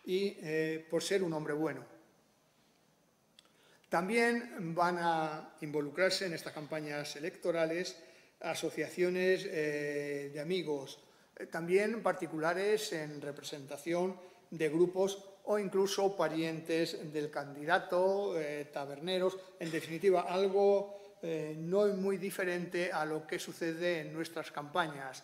y por ser un hombre bueno. También van a involucrarse en estas campañas electorales asociaciones de amigos, también particulares en representación de grupos o incluso parientes del candidato, taberneros, en definitiva, algo no muy diferente a lo que sucede en nuestras campañas.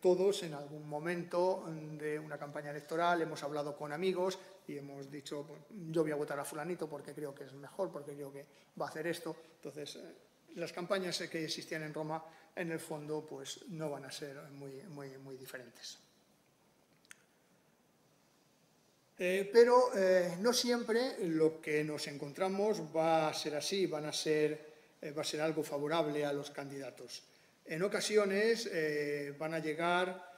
Todos, en algún momento de una campaña electoral, hemos hablado con amigos y hemos dicho, yo voy a votar a fulanito porque creo que es mejor, porque creo que va a hacer esto. Entonces, las campañas que existían en Roma, en el fondo, pues no van a ser muy diferentes. Pero no siempre lo que nos encontramos va a ser así, va a ser algo favorable a los candidatos. En ocasiones van a llegar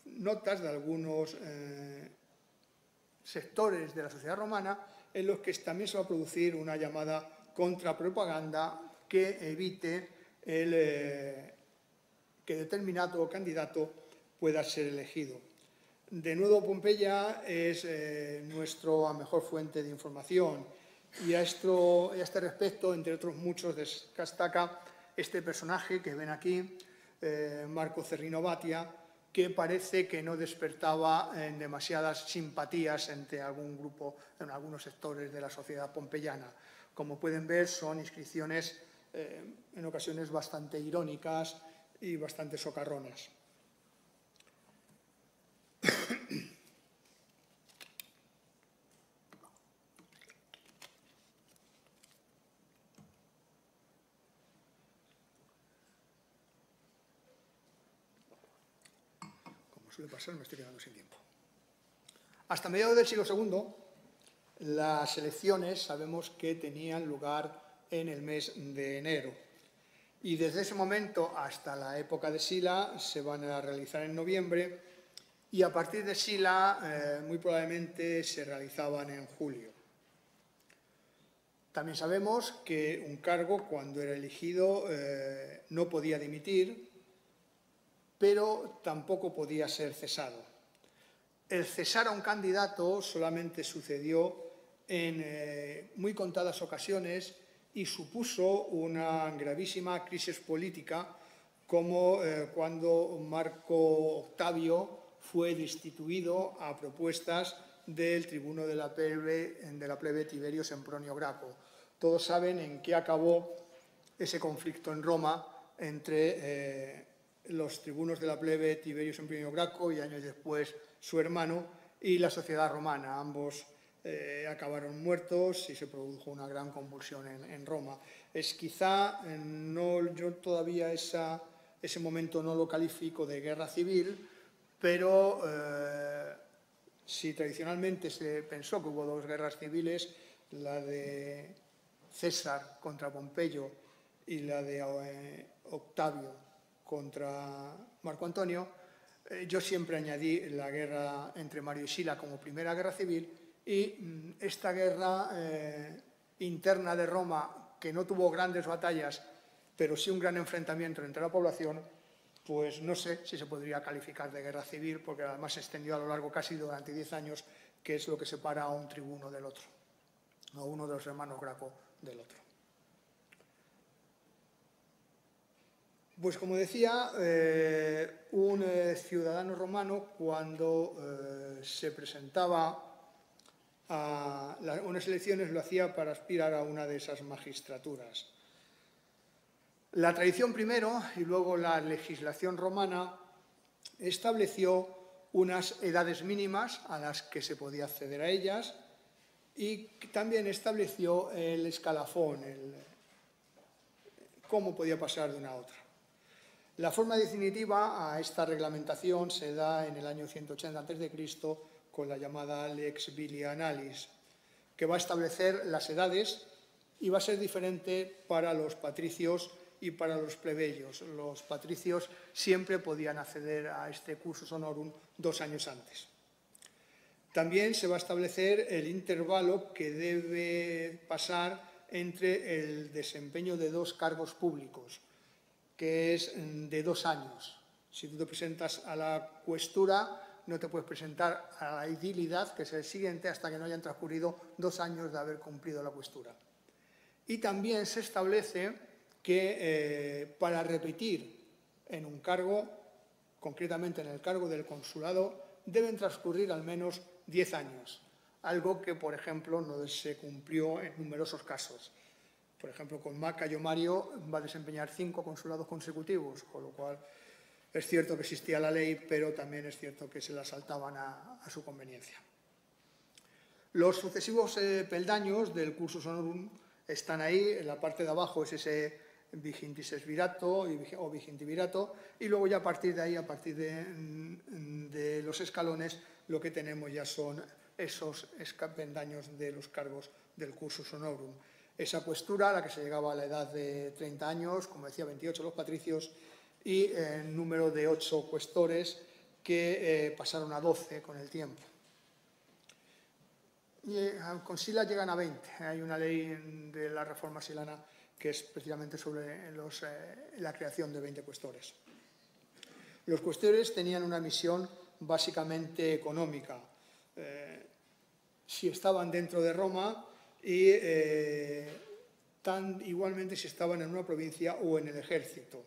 notas de algunos sectores de la sociedad romana en los que también se va a producir una llamada contrapropaganda que evite que determinado candidato pueda ser elegido. De nuevo, Pompeya es nuestra mejor fuente de información y a este respecto, entre otros muchos, destaca este personaje que ven aquí, Marco Cerrino Batia, que parece que no despertaba demasiadas simpatías entre algún grupo, en algunos sectores de la sociedad pompeyana. Como pueden ver, son inscripciones en ocasiones bastante irónicas y bastante socarronas. Como suele pasar, me estoy quedando sin tiempo. Hasta mediados del siglo II, las elecciones sabemos que tenían lugar en el mes de enero. Y desde ese momento hasta la época de Sila se van a realizar en noviembre y a partir de Sila muy probablemente se realizaban en julio. También sabemos que un cargo, cuando era elegido, no podía dimitir, pero tampoco podía ser cesado. El cesar a un candidato solamente sucedió en muy contadas ocasiones y supuso una gravísima crisis política, como cuando Marco Octavio fue destituido a propuestas del tribuno de la plebe Tiberio Sempronio Graco. Todos saben en qué acabó ese conflicto en Roma entre los tribunos de la plebe Tiberio Sempronio Graco y años después su hermano y la sociedad romana. Ambos acabaron muertos y se produjo una gran convulsión en Roma. Yo todavía ese momento no lo califico de guerra civil, pero si tradicionalmente se pensó que hubo dos guerras civiles, la de César contra Pompeyo y la de Octavio contra Marco Antonio, yo siempre añadí la guerra entre Mario y Sila como primera guerra civil, y esta guerra interna de Roma, que no tuvo grandes batallas, pero sí un gran enfrentamiento entre la población, pues no sé si se podría calificar de guerra civil, porque además se extendió a lo largo casi durante 10 años, que es lo que separa a un tribuno del otro, a uno de los hermanos Graco del otro. Pues como decía, un ciudadano romano, cuando se presentaba a unas elecciones, lo hacía para aspirar a una de esas magistraturas. La tradición primero y luego la legislación romana estableció unas edades mínimas a las que se podía acceder a ellas y también estableció el escalafón, cómo podía pasar de una a otra. La forma definitiva a esta reglamentación se da en el año 180 a.C. con la llamada Lex Vilianalis, que va a establecer las edades y va a ser diferente para los patricios y para los plebeyos. Los patricios siempre podían acceder a este cursus honorum 2 años antes. También se va a establecer el intervalo que debe pasar entre el desempeño de 2 cargos públicos, que es de 2 años. Si tú te presentas a la cuestura, no te puedes presentar a la edilidad, que es el siguiente, hasta que no hayan transcurrido 2 años de haber cumplido la cuestura. Y también se establece que para repetir en un cargo, concretamente en el cargo del consulado, deben transcurrir al menos 10 años, algo que, por ejemplo, no se cumplió en numerosos casos. Por ejemplo, con Cayo Mario va a desempeñar 5 consulados consecutivos, con lo cual es cierto que existía la ley, pero también es cierto que se la saltaban a su conveniencia. Los sucesivos peldaños del cursus honorum están ahí. En la parte de abajo es ese vigintis virato o vigintivirato, y luego ya a partir de ahí, a partir de los escalones, lo que tenemos ya son esos peldaños de los cargos del cursus honorum. Esa cuestura a la que se llegaba a la edad de 30 años, como decía, 28 los patricios, y el número de 8 cuestores que pasaron a 12 con el tiempo. Y con Sila llegan a 20. Hay una ley de la reforma silana que es precisamente sobre la creación de 20 cuestores. Los cuestores tenían una misión básicamente económica. Si estaban dentro de Roma y igualmente si estaban en una provincia o en el ejército.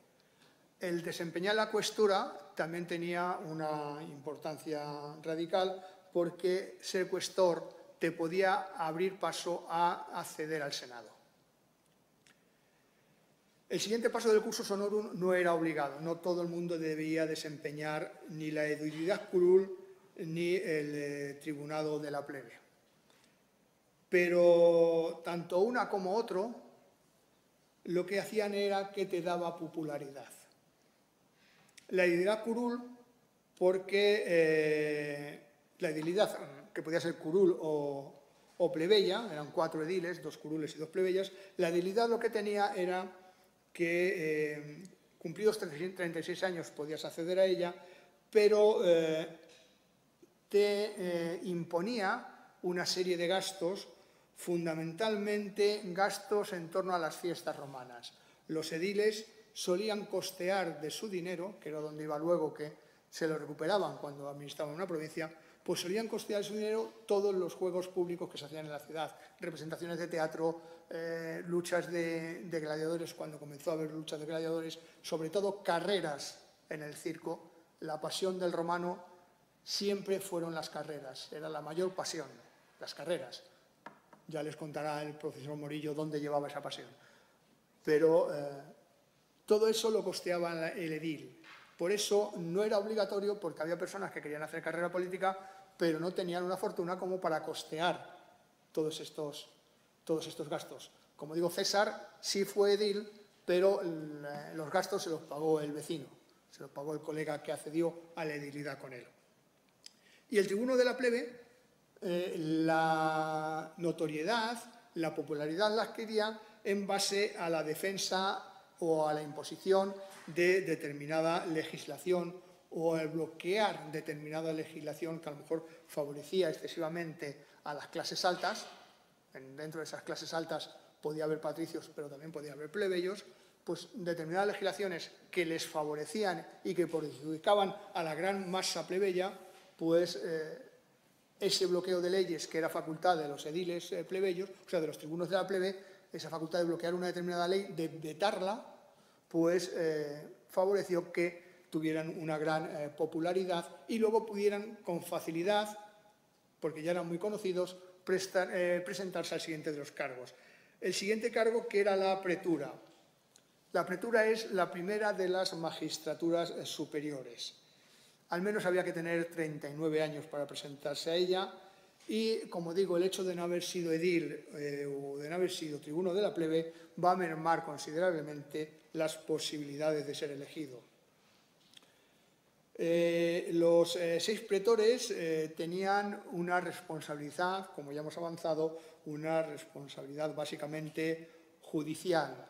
El desempeñar la cuestura también tenía una importancia radical, porque ser cuestor te podía abrir paso a acceder al Senado. El siguiente paso del cursus honorum no era obligado, no todo el mundo debía desempeñar ni la edilidad curul ni el tribunado de la plebe. Pero tanto una como otro lo que hacían era que te daba popularidad. La edilidad curul, porque la edilidad que podía ser curul o plebeya, eran 4 ediles, 2 curules y 2 plebeyas. La edilidad lo que tenía era que cumplidos 36 años podías acceder a ella, pero te imponía una serie de gastos, fundamentalmente gastos en torno a las fiestas romanas. Los ediles solían costear de su dinero, que era donde iba luego, que se lo recuperaban cuando administraban una provincia, pues solían costear de su dinero todos los juegos públicos que se hacían en la ciudad, representaciones de teatro, luchas de gladiadores, cuando comenzó a haber luchas de gladiadores, sobre todo carreras en el circo. La pasión del romano siempre fueron las carreras, era la mayor pasión, las carreras. Ya les contará el profesor Morillo dónde llevaba esa pasión. Pero todo eso lo costeaba el edil. Por eso no era obligatorio, porque había personas que querían hacer carrera política, pero no tenían una fortuna como para costear todos estos gastos. Como digo, César sí fue edil, pero los gastos se los pagó el vecino, se los pagó el colega que accedió a la edilidad con él. Y el tribuno de la plebe, la notoriedad, la popularidad la adquiría en base a la defensa o a la imposición de determinada legislación o al bloquear determinada legislación que a lo mejor favorecía excesivamente a las clases altas. Dentro de esas clases altas podía haber patricios, pero también podía haber plebeyos, pues determinadas legislaciones que les favorecían y que perjudicaban a la gran masa plebeya, pues ese bloqueo de leyes que era facultad de los ediles plebeyos, o sea, de los tribunos de la plebe, esa facultad de bloquear una determinada ley, de vetarla, pues favoreció que tuvieran una gran popularidad y luego pudieran con facilidad, porque ya eran muy conocidos, presentarse al siguiente de los cargos. El siguiente cargo, que era la pretura. La pretura es la primera de las magistraturas superiores. Al menos había que tener 39 años para presentarse a ella y, como digo, el hecho de no haber sido edil o de no haber sido tribuno de la plebe va a mermar considerablemente las posibilidades de ser elegido. Los 6 pretores tenían una responsabilidad, como ya hemos avanzado, una responsabilidad básicamente judicial.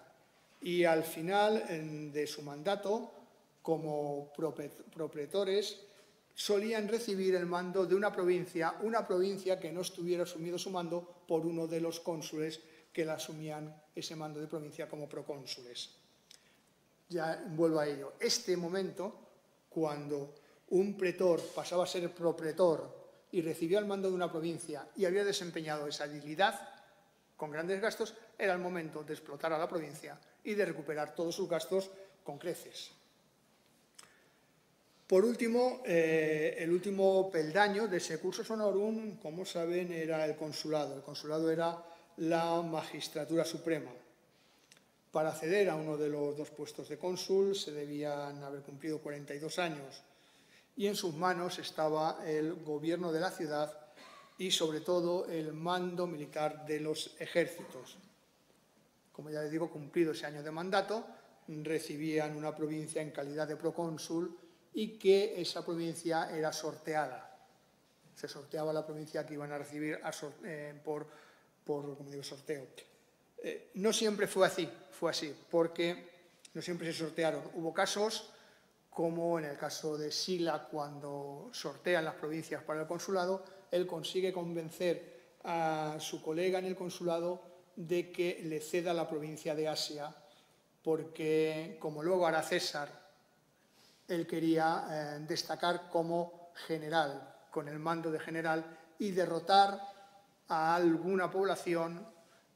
Y al final de su mandato, como propretores, solían recibir el mando de una provincia que no estuviera asumido su mando por uno de los cónsules que la asumían ese mando de provincia como procónsules. Ya vuelvo a ello. Este momento, cuando un pretor pasaba a ser propretor y recibía el mando de una provincia y había desempeñado esa edilidad con grandes gastos, era el momento de explotar a la provincia y de recuperar todos sus gastos con creces. Por último, el último peldaño de ese cursus honorum, como saben, era el consulado. El consulado era la magistratura suprema. Para acceder a uno de los 2 puestos de cónsul se debían haber cumplido 42 años y en sus manos estaba el gobierno de la ciudad y, sobre todo, el mando militar de los ejércitos. Como ya les digo, cumplido ese año de mandato, recibían una provincia en calidad de procónsul y que esa provincia era sorteada. Se sorteaba la provincia que iban a recibir por como digo, sorteo. No siempre fue así, porque no siempre se sortearon. Hubo casos, como en el caso de Sila, cuando sortean las provincias para el consulado, él consigue convencer a su colega en el consulado de que le ceda la provincia de Asia, porque, como luego hará César, él quería destacar como general, con el mando de general, y derrotar a alguna población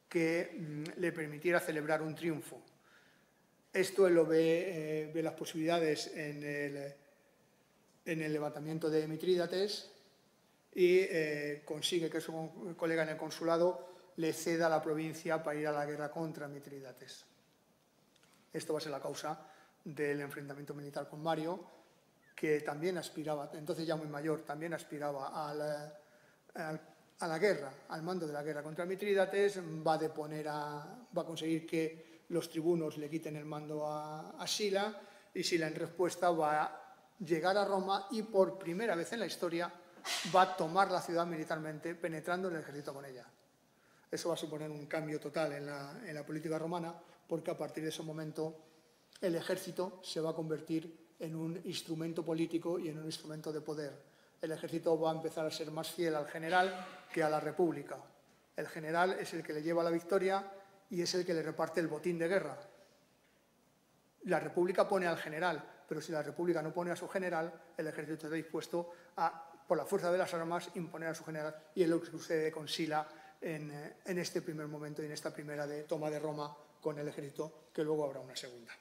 que le permitiera celebrar un triunfo. Esto él lo ve las posibilidades en el levantamiento de Mitrídates y consigue que su colega en el consulado le ceda la provincia para ir a la guerra contra Mitrídates. Esto va a ser la causa del enfrentamiento militar con Mario, que también aspiraba, entonces ya muy mayor, también aspiraba a la guerra, al mando de la guerra contra Mitrídates. Va a conseguir que los tribunos le quiten el mando a Sila, y Sila en respuesta va a llegar a Roma y por primera vez en la historia va a tomar la ciudad militarmente, penetrando en el ejército con ella. Eso va a suponer un cambio total en la política romana, porque a partir de ese momento el ejército se va a convertir en un instrumento político y en un instrumento de poder. El ejército va a empezar a ser más fiel al general que a la república. El general es el que le lleva la victoria y es el que le reparte el botín de guerra. La república pone al general, pero si la república no pone a su general, el ejército está dispuesto a, por la fuerza de las armas, imponer a su general, y es lo que sucede con Sila en este primer momento y en esta primera toma de Roma con el ejército, que luego habrá una segunda.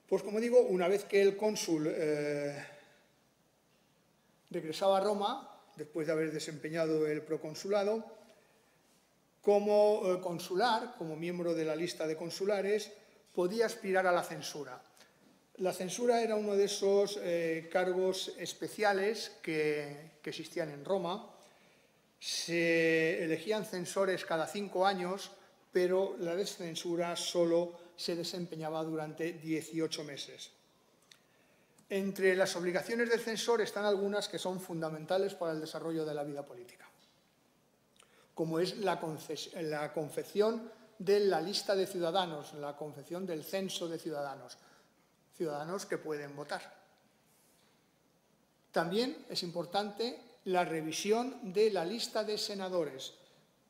Pues como digo, una vez que el cónsul regresaba a Roma, después de haber desempeñado el proconsulado, como consular, como miembro de la lista de consulares, podía aspirar a la censura. La censura era uno de esos cargos especiales que existían en Roma. Se elegían censores cada 5 años, pero la censura solo se desempeñaba durante 18 meses. Entre las obligaciones del censor están algunas que son fundamentales para el desarrollo de la vida política, como es la confección de la lista de ciudadanos, la confección del censo de ciudadanos, ciudadanos que pueden votar. También es importante la revisión de la lista de senadores.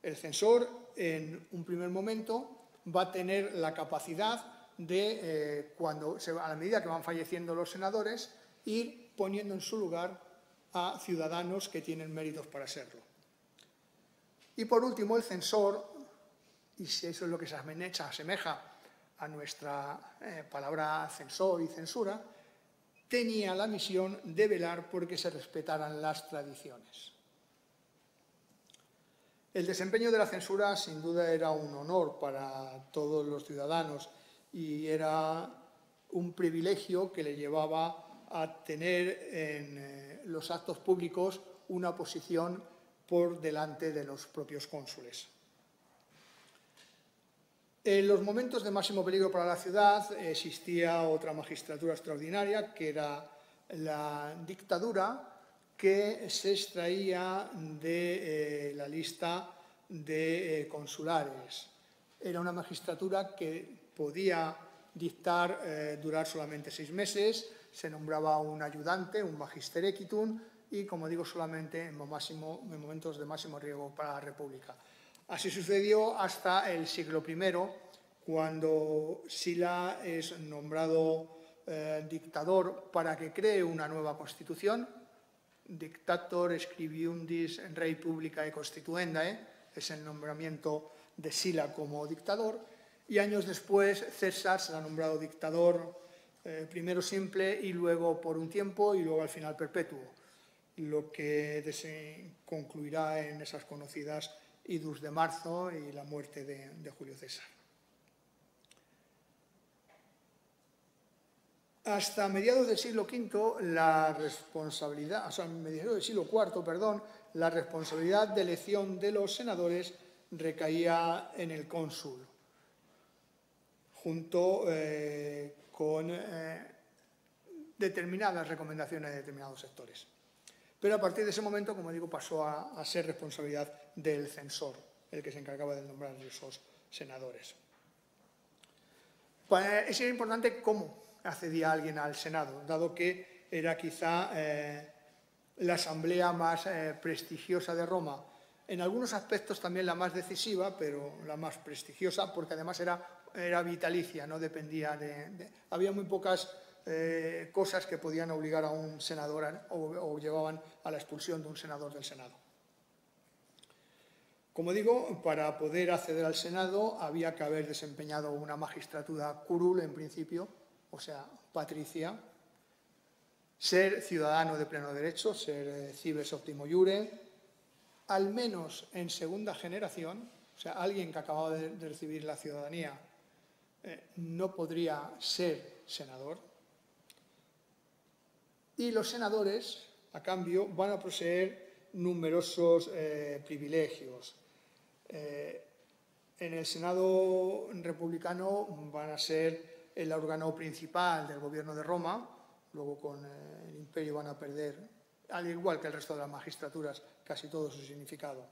El censor, en un primer momento, va a tener la capacidad de, a la medida que van falleciendo los senadores, ir poniendo en su lugar a ciudadanos que tienen méritos para serlo. Y por último, el censor, y si eso es lo que se asemeja a nuestra palabra censor y censura, tenía la misión de velar porque se respetaran las tradiciones. El desempeño de la censura, sin duda, era un honor para todos los ciudadanos y era un privilegio que le llevaba a tener en los actos públicos una posición por delante de los propios cónsules. En los momentos de máximo peligro para la ciudad existía otra magistratura extraordinaria, que era la dictadura, que se extraía de la lista de consulares. Era una magistratura que podía durar solamente 6 meses, se nombraba un ayudante, un magister equitum, y, como digo, solamente en momentos de máximo riesgo para la República. Así sucedió hasta el siglo I, cuando Sila es nombrado dictador para que cree una nueva constitución. Dictator scribiundis rei publicae constituendae, es el nombramiento de Sila como dictador, y años después César será nombrado dictador, primero simple y luego por un tiempo y luego al final perpetuo, lo que concluirá en esas conocidas idus de marzo y la muerte de Julio César. Hasta mediados del siglo V, mediados del siglo IV, perdón, la responsabilidad de elección de los senadores recaía en el cónsul, junto con determinadas recomendaciones de determinados sectores. Pero a partir de ese momento, como digo, pasó a ser responsabilidad del censor, el que se encargaba de nombrar esos senadores. Es importante cómo accedía alguien al Senado, dado que era quizá la asamblea más prestigiosa de Roma. En algunos aspectos también la más decisiva, pero la más prestigiosa, porque además era vitalicia, no dependía había muy pocas cosas que podían obligar a un senador o llevaban a la expulsión de un senador del Senado. Como digo, para poder acceder al Senado había que haber desempeñado una magistratura curul en principio, o sea, patricia, ser ciudadano de pleno derecho, ser cives optimo iure, al menos en segunda generación, o sea, alguien que acababa de recibir la ciudadanía no podría ser senador, y los senadores, a cambio, van a poseer numerosos privilegios. En el Senado republicano van a ser el órgano principal del gobierno de Roma, luego con el imperio van a perder, al igual que el resto de las magistraturas, casi todo su significado.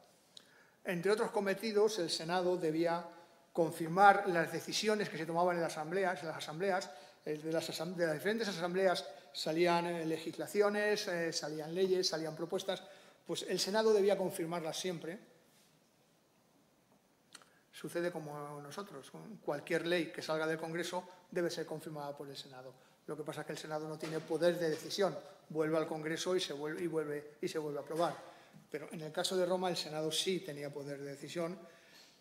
Entre otros cometidos, el Senado debía confirmar las decisiones que se tomaban en las asambleas. De las diferentes asambleas salían legislaciones, salían leyes, salían propuestas, pues el Senado debía confirmarlas siempre. Sucede como nosotros, cualquier ley que salga del Congreso debe ser confirmada por el Senado. Lo que pasa es que el Senado no tiene poder de decisión, vuelve al Congreso y se vuelve a aprobar. Pero en el caso de Roma el Senado sí tenía poder de decisión.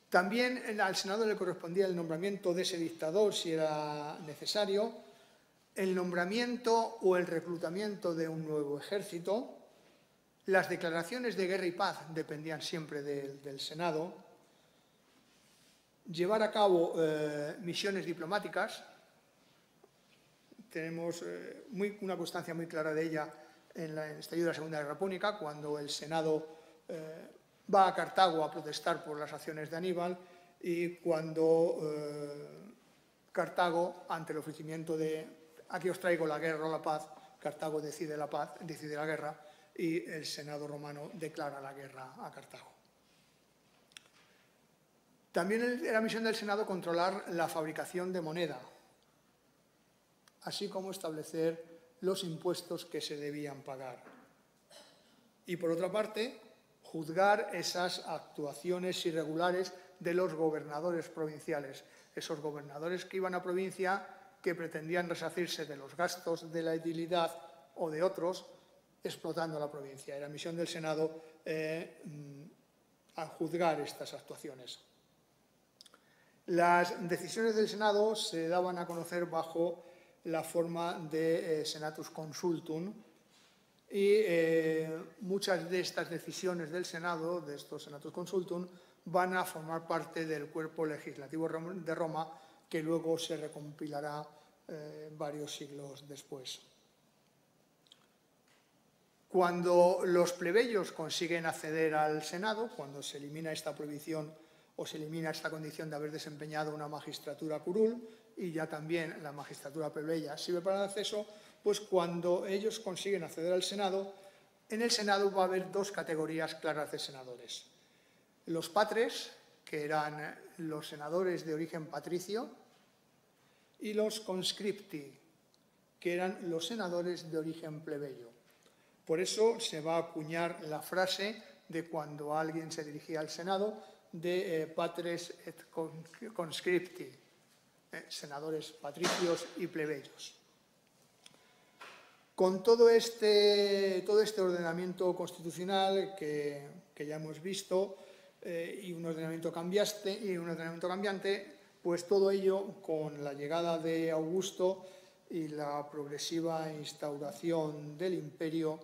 También al Senado le correspondía el nombramiento de ese dictador si era necesario, el nombramiento o el reclutamiento de un nuevo ejército. Las declaraciones de guerra y paz dependían siempre del Senado. Llevar a cabo misiones diplomáticas, tenemos una constancia muy clara de ella en el estallido de la Segunda Guerra Púnica, cuando el Senado va a Cartago a protestar por las acciones de Aníbal y cuando Cartago, ante el ofrecimiento de aquí os traigo la guerra o la paz, Cartago decide la paz, decide la guerra y el Senado romano declara la guerra a Cartago. También era misión del Senado controlar la fabricación de moneda, así como establecer los impuestos que se debían pagar. Y por otra parte, juzgar esas actuaciones irregulares de los gobernadores provinciales, esos gobernadores que iban a provincia que pretendían resarcirse de los gastos de la edilidad o de otros, explotando la provincia. Era misión del Senado a juzgar estas actuaciones. Las decisiones del Senado se daban a conocer bajo la forma de senatus consultum y muchas de estas decisiones del Senado, de estos senatus consultum, van a formar parte del cuerpo legislativo de Roma que luego se recompilará varios siglos después. Cuando los plebeyos consiguen acceder al Senado, cuando se elimina esta prohibición o se elimina esta condición de haber desempeñado una magistratura curul y ya también la magistratura plebeya sirve para el acceso, pues cuando ellos consiguen acceder al Senado, en el Senado va a haber dos categorías claras de senadores. Los patres, que eran los senadores de origen patricio, y los conscripti, que eran los senadores de origen plebeyo. Por eso se va a acuñar la frase de cuando alguien se dirigía al Senado, de patres et conscripti, senadores patricios y plebeyos. Con todo este ordenamiento constitucional que ya hemos visto y un ordenamiento cambiante, pues todo ello con la llegada de Augusto y la progresiva instauración del imperio,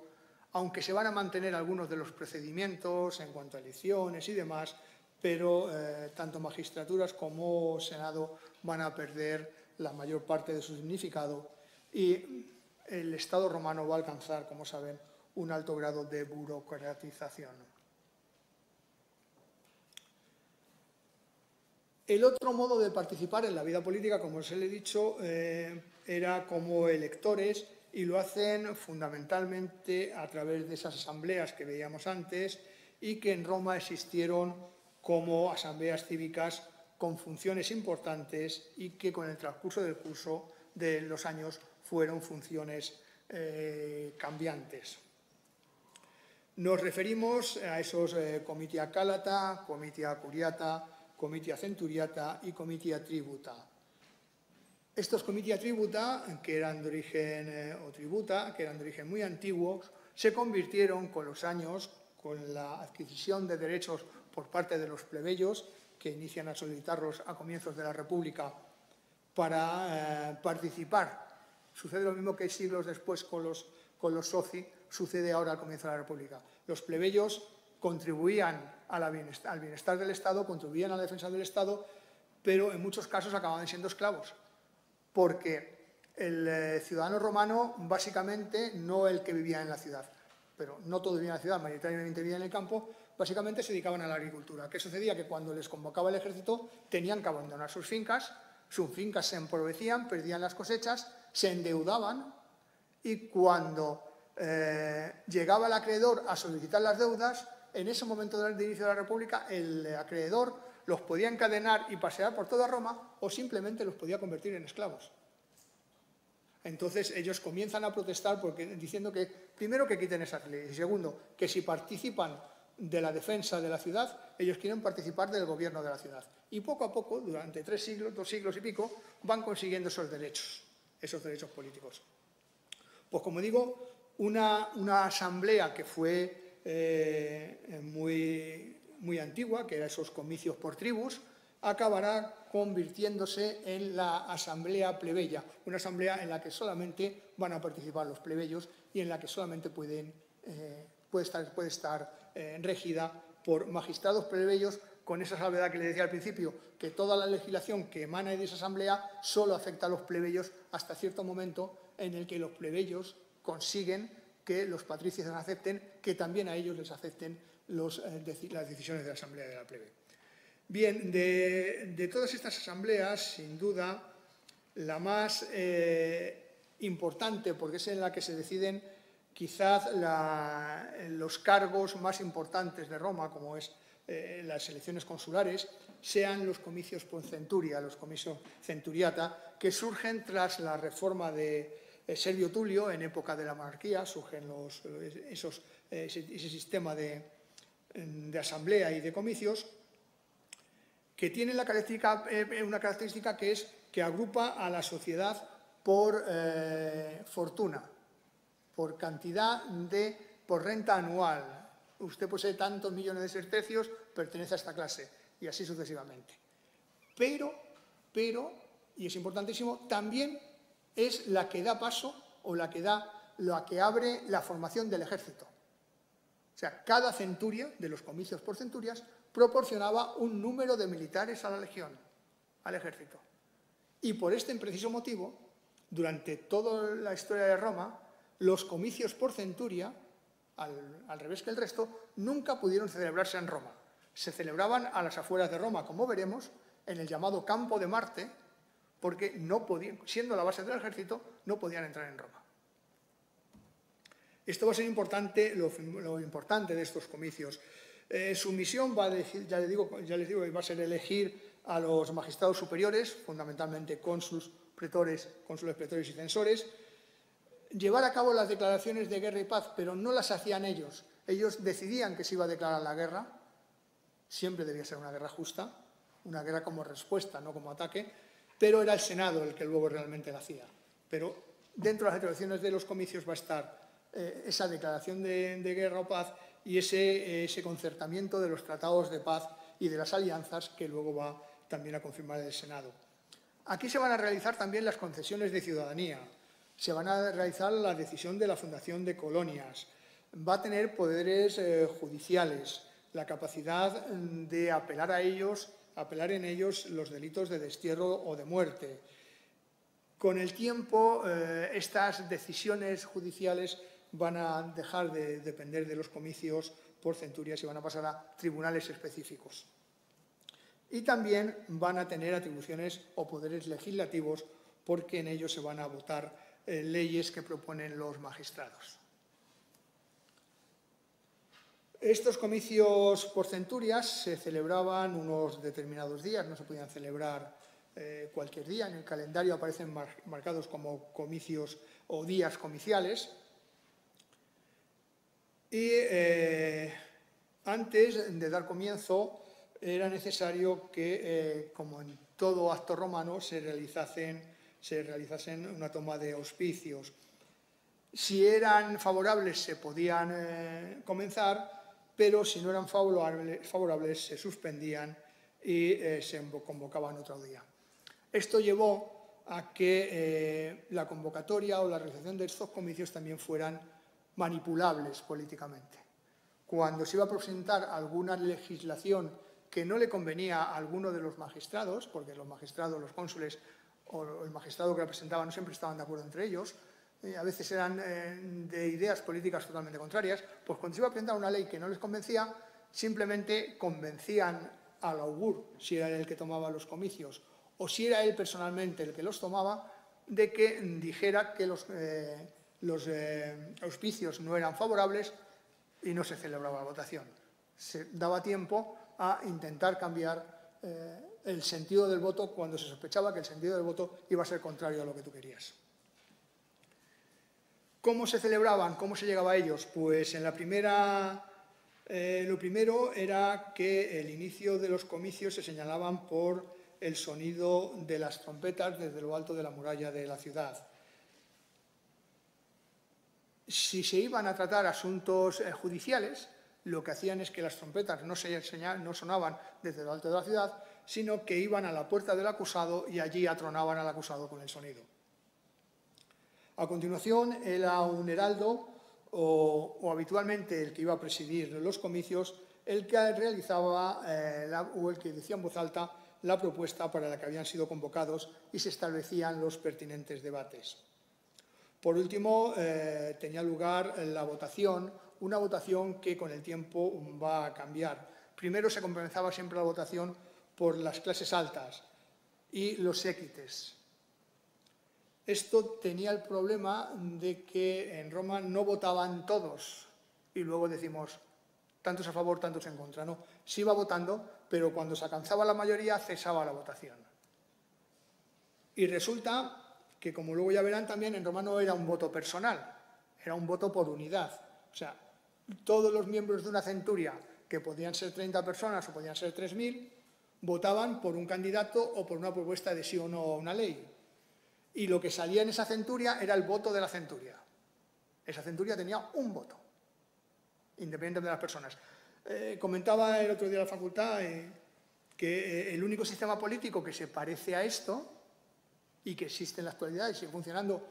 aunque se van a mantener algunos de los procedimientos en cuanto a elecciones y demás, pero tanto magistraturas como Senado van a perder la mayor parte de su significado y el Estado romano va a alcanzar, como saben, un alto grado de burocratización. El otro modo de participar en la vida política, como os he dicho, era como electores y lo hacen fundamentalmente a través de esas asambleas que veíamos antes y que en Roma existieron como asambleas cívicas con funciones importantes y que con el transcurso de los años fueron funciones cambiantes. Nos referimos a esos comitia calata, comitia curiata, comitia centuriata y comitia tributa. Estos comitia tributa, que eran de origen muy antiguo, se convirtieron con los años, con la adquisición de derechos por parte de los plebeyos, que inician a solicitarlos a comienzos de la República para participar. Sucede lo mismo que siglos después con los soci, sucede ahora al comienzo de la República. Los plebeyos contribuían al bienestar del Estado, contribuían a la defensa del Estado, pero en muchos casos acababan siendo esclavos, porque el ciudadano romano, básicamente, no el que vivía en la ciudad, pero no todo vivía en la ciudad, mayoritariamente vivía en el campo, básicamente se dedicaban a la agricultura. ¿Qué sucedía? Que cuando les convocaba el ejército tenían que abandonar sus fincas se empobrecían, perdían las cosechas, se endeudaban y cuando llegaba el acreedor a solicitar las deudas, en ese momento de inicio de la República, el acreedor los podía encadenar y pasear por toda Roma o simplemente los podía convertir en esclavos. Entonces ellos comienzan a protestar diciendo que, primero, que quiten esas leyes y segundo, que si participan de la defensa de la ciudad, ellos quieren participar del gobierno de la ciudad. Y poco a poco, durante 3 siglos, 2 siglos y pico, van consiguiendo esos derechos políticos. Pues como digo, una asamblea que fue muy antigua, que eran esos comicios por tribus, acabará convirtiéndose en la asamblea plebeya, una asamblea en la que solamente van a participar los plebeyos y en la que solamente puede estar regida por magistrados plebeyos, con esa salvedad que les decía al principio, que toda la legislación que emana de esa asamblea solo afecta a los plebeyos hasta cierto momento en el que los plebeyos consiguen que los patricios les acepten, que también a ellos les acepten las decisiones de la asamblea de la plebe. Bien, de todas estas asambleas, sin duda, la más importante, porque es en la que se deciden quizás los cargos más importantes de Roma, como es las elecciones consulares, sean los comicios por centuria, los comicios centuriata, que surgen tras la reforma de Servio Tulio, en época de la monarquía, surgen ese sistema de asamblea y de comicios, que tienen una característica que es que agrupa a la sociedad por fortuna, por cantidad por renta anual. Usted posee tantos millones de sestercios, pertenece a esta clase, y así sucesivamente. Pero, y es importantísimo, también es la que da paso o la que abre la formación del ejército. O sea, cada centuria, de los comicios por centurias, proporcionaba un número de militares a la legión, al ejército. Y por este preciso motivo, durante toda la historia de Roma, los comicios por centuria, al revés que el resto, nunca pudieron celebrarse en Roma. Se celebraban a las afueras de Roma, como veremos, en el llamado Campo de Marte, porque no podían, siendo la base del ejército, no podían entrar en Roma. Esto va a ser importante, lo importante de estos comicios. Su misión va a decir, ya les digo que va a ser elegir a los magistrados superiores, fundamentalmente cónsules, pretores y censores, llevar a cabo las declaraciones de guerra y paz, pero no las hacían ellos. Ellos decidían que se iba a declarar la guerra, siempre debía ser una guerra justa, una guerra como respuesta, no como ataque, pero era el Senado el que luego realmente la hacía. Pero dentro de las declaraciones de los comicios va a estar esa declaración de guerra o paz y ese concertamiento de los tratados de paz y de las alianzas que luego va también a confirmar el Senado. Aquí se van a realizar también las concesiones de ciudadanía, se van a realizar la decisión de la fundación de colonias, va a tener poderes judiciales, la capacidad de apelar en ellos los delitos de destierro o de muerte. Con el tiempo, estas decisiones judiciales van a dejar de depender de los comicios por centurias y van a pasar a tribunales específicos. Y también van a tener atribuciones o poderes legislativos porque en ellos se van a votar leyes que proponen los magistrados. Estos comicios por centurias se celebraban unos determinados días, no se podían celebrar cualquier día. En el calendario aparecen marcados como comicios o días comiciales. Y antes de dar comienzo era necesario que, como en todo acto romano, se realizasen una toma de auspicios. Si eran favorables se podían comenzar, pero si no eran favorables se suspendían y se convocaban otro día. Esto llevó a que la convocatoria o la realización de estos comicios también fueran manipulables políticamente. Cuando se iba a presentar alguna legislación que no le convenía a alguno de los magistrados, porque los magistrados, los cónsules o el magistrado que la presentaba no siempre estaban de acuerdo entre ellos, a veces eran de ideas políticas totalmente contrarias, pues cuando se iba a presentar una ley que no les convencía, simplemente convencían al augur, si era él el que tomaba los comicios o si era él personalmente el que los tomaba, de que dijera que los los auspicios no eran favorables y no se celebraba la votación. Se daba tiempo a intentar cambiar el sentido del voto cuando se sospechaba que el sentido del voto iba a ser contrario a lo que tú querías. ¿Cómo se celebraban? ¿Cómo se llegaba a ellos? Pues en la primera, lo primero era que el inicio de los comicios se señalaban por el sonido de las trompetas desde lo alto de la muralla de la ciudad. Si se iban a tratar asuntos judiciales, lo que hacían es que las trompetas no sonaban desde lo alto de la ciudad, sino que iban a la puerta del acusado y allí atronaban al acusado con el sonido. A continuación, era un heraldo o habitualmente el que iba a presidir los comicios, el que realizaba o el que decía en voz alta la propuesta para la que habían sido convocados y se establecían los pertinentes debates. Por último, tenía lugar la votación, una votación que con el tiempo va a cambiar. Primero se comenzaba siempre la votación por las clases altas y los séquites. Esto tenía el problema de que en Roma no votaban todos y luego decimos tantos a favor, tantos en contra. No, se iba votando, pero cuando se alcanzaba la mayoría cesaba la votación. Y resulta que, como luego ya verán también, en Roma no era un voto personal, era un voto por unidad. O sea, todos los miembros de una centuria, que podían ser 30 personas o podían ser 3.000, votaban por un candidato o por una propuesta de sí o no a una ley. Y lo que salía en esa centuria era el voto de la centuria. Esa centuria tenía un voto, independientemente de las personas. Comentaba el otro día en la facultad que el único sistema político que se parece a esto y que existe en la actualidad y sigue funcionando,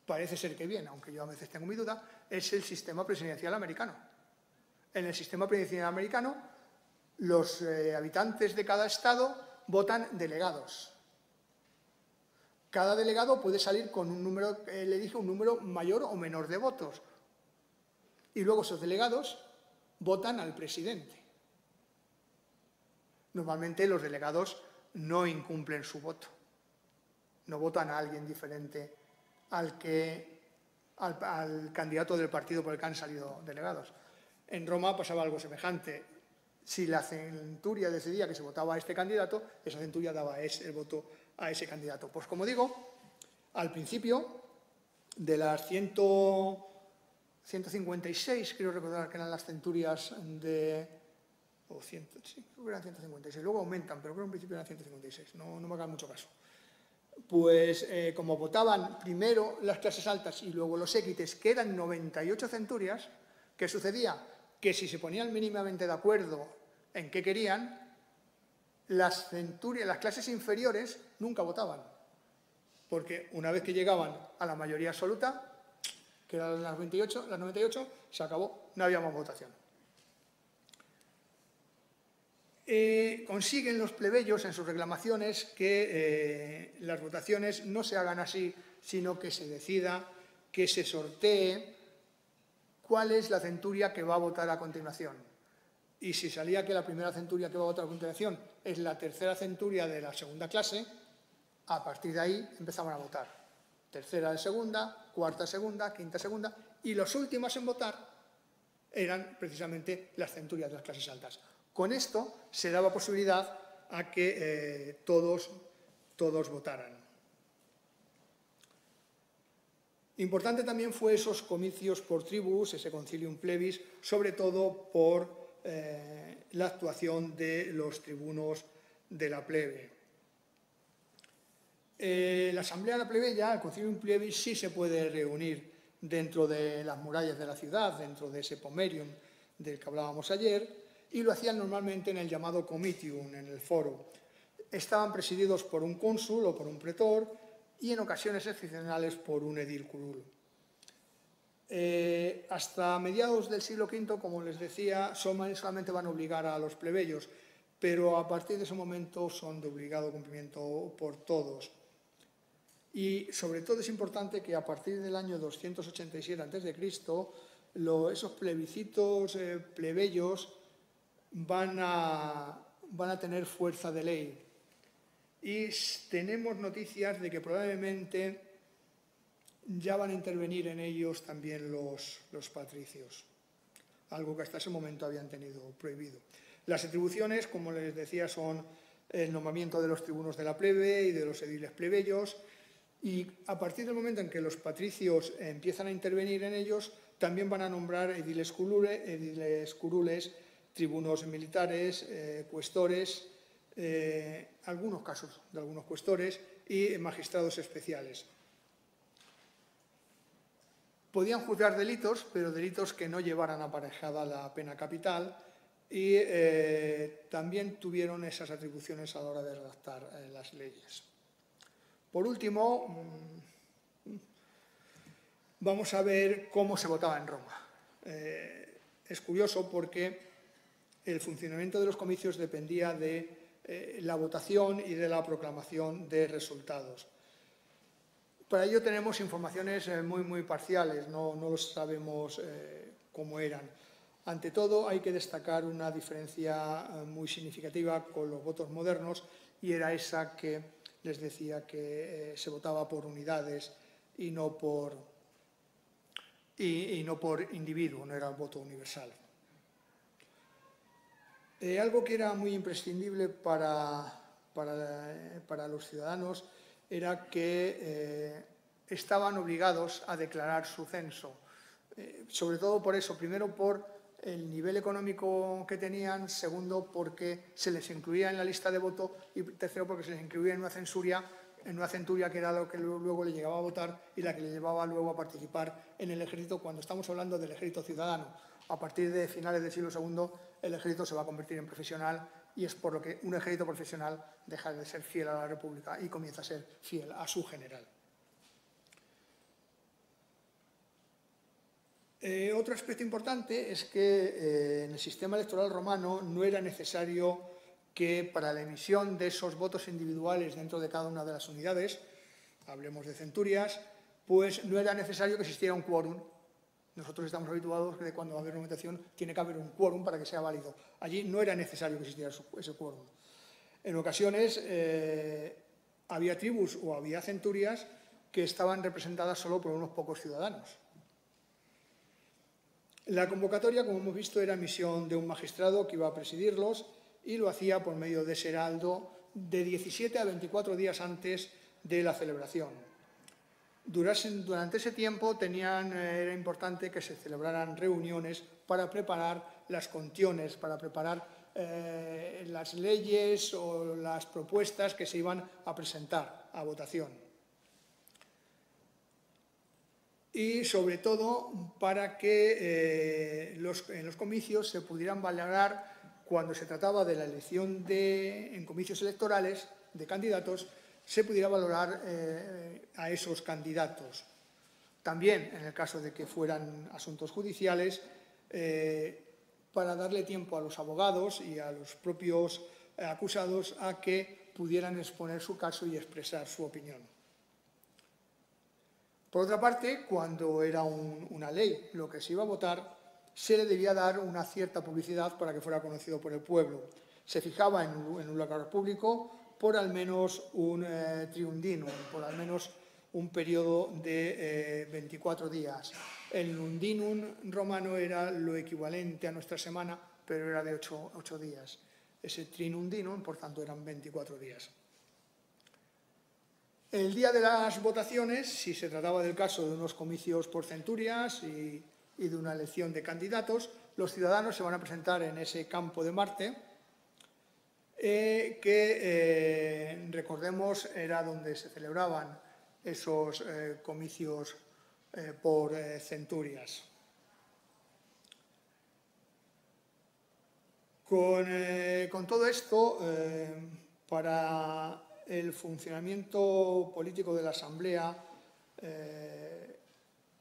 parece ser que bien, aunque yo a veces tengo mi duda, es el sistema presidencial americano. En el sistema presidencial americano, los habitantes de cada estado votan delegados. Cada delegado puede salir con un número, le dije, un número mayor o menor de votos. Y luego esos delegados votan al presidente. Normalmente los delegados no incumplen su voto. No votan a alguien diferente al candidato del partido por el que han salido delegados. En Roma pasaba algo semejante. Si la centuria decidía que se votaba a este candidato, esa centuria daba el voto a ese candidato. Pues como digo, al principio de las 156, creo recordar que eran las centurias de... sí, creo que eran 156, luego aumentan, pero creo que en principio eran 156, no me haga mucho caso. Pues como votaban primero las clases altas y luego los séquites, que eran 98 centurias, ¿qué sucedía? Que si se ponían mínimamente de acuerdo en qué querían, las clases inferiores nunca votaban, porque una vez que llegaban a la mayoría absoluta, que eran las 98, se acabó, no había más votación. Consiguen los plebeyos en sus reclamaciones que las votaciones no se hagan así, sino que se decida, que se sortee cuál es la centuria que va a votar a continuación. Y si salía que la primera centuria que va a votar a continuación es la tercera centuria de la segunda clase, a partir de ahí empezaban a votar. Tercera de segunda, cuarta de segunda, quinta de segunda, y los últimos en votar eran precisamente las centurias de las clases altas. Con esto se daba posibilidad a que todos votaran. Importante también fue esos comicios por tribus, ese concilium plebis, sobre todo por la actuación de los tribunos de la plebe. La asamblea de la plebeya, el concilium plebis, sí se puede reunir dentro de las murallas de la ciudad, dentro de ese pomerium del que hablábamos ayer, y lo hacían normalmente en el llamado comitium, en el foro. Estaban presididos por un cónsul o por un pretor y en ocasiones excepcionales por un edil curul. Hasta mediados del siglo V, como les decía, solamente van a obligar a los plebeyos, pero a partir de ese momento son de obligado cumplimiento por todos. Y sobre todo es importante que a partir del año 287 a.C., esos plebiscitos plebeyos van a tener fuerza de ley. Y tenemos noticias de que probablemente ya van a intervenir en ellos también los patricios, algo que hasta ese momento habían tenido prohibido. Las atribuciones, como les decía, son el nombramiento de los tribunos de la plebe y de los ediles plebeyos, y a partir del momento en que los patricios empiezan a intervenir en ellos, también van a nombrar ediles curules, tribunos militares, cuestores, algunos casos de algunos cuestores y magistrados especiales. Podían juzgar delitos, pero delitos que no llevaran aparejada la pena capital, y también tuvieron esas atribuciones a la hora de redactar las leyes. Por último, vamos a ver cómo se votaba en Roma. Es curioso porque el funcionamiento de los comicios dependía de la votación y de la proclamación de resultados. Para ello tenemos informaciones muy parciales, no sabemos cómo eran. Ante todo, hay que destacar una diferencia muy significativa con los votos modernos, y era esa que les decía que se votaba por unidades y no por individuo, no era el voto universal. Algo que era muy imprescindible para los ciudadanos era que estaban obligados a declarar su censo, sobre todo por eso, primero por el nivel económico que tenían, segundo porque se les incluía en la lista de voto y tercero porque se les incluía en una centuria que era lo que luego le llegaba a votar y la que le llevaba luego a participar en el ejército, cuando estamos hablando del ejército ciudadano. A partir de finales del siglo II el ejército se va a convertir en profesional, y es por lo que un ejército profesional deja de ser fiel a la República y comienza a ser fiel a su general. Otro aspecto importante es que en el sistema electoral romano no era necesario que para la emisión de esos votos individuales dentro de cada una de las unidades, hablemos de centurias, pues no era necesario que existiera un quórum. Nosotros estamos habituados que cuando va a haber una votación tiene que haber un quórum para que sea válido. Allí no era necesario que existiera ese quórum. En ocasiones había tribus o había centurias que estaban representadas solo por unos pocos ciudadanos. La convocatoria, como hemos visto, era misión de un magistrado que iba a presidirlos, y lo hacía por medio de ese heraldo de 17 a 24 días antes de la celebración. Durante ese tiempo era importante que se celebraran reuniones para preparar las contiones, para preparar las leyes o las propuestas que se iban a presentar a votación. Y sobre todo para que en los comicios se pudieran valorar, cuando se trataba de la elección en comicios electorales de candidatos, se pudiera valorar a esos candidatos. También, en el caso de que fueran asuntos judiciales, para darle tiempo a los abogados y a los propios acusados a que pudieran exponer su caso y expresar su opinión. Por otra parte, cuando era una ley lo que se iba a votar, se le debía dar una cierta publicidad para que fuera conocido por el pueblo. Se fijaba en un lugar público por al menos un triundinum, por al menos un periodo de 24 días. El undinum romano era lo equivalente a nuestra semana, pero era de 8 días. Ese trinundinum, por tanto, eran 24 días. El día de las votaciones, si se trataba del caso de unos comicios por centurias y de una elección de candidatos, los ciudadanos se van a presentar en ese campo de Marte, que recordemos era donde se celebraban esos comicios por centurias. Con todo esto, para el funcionamiento político de la Asamblea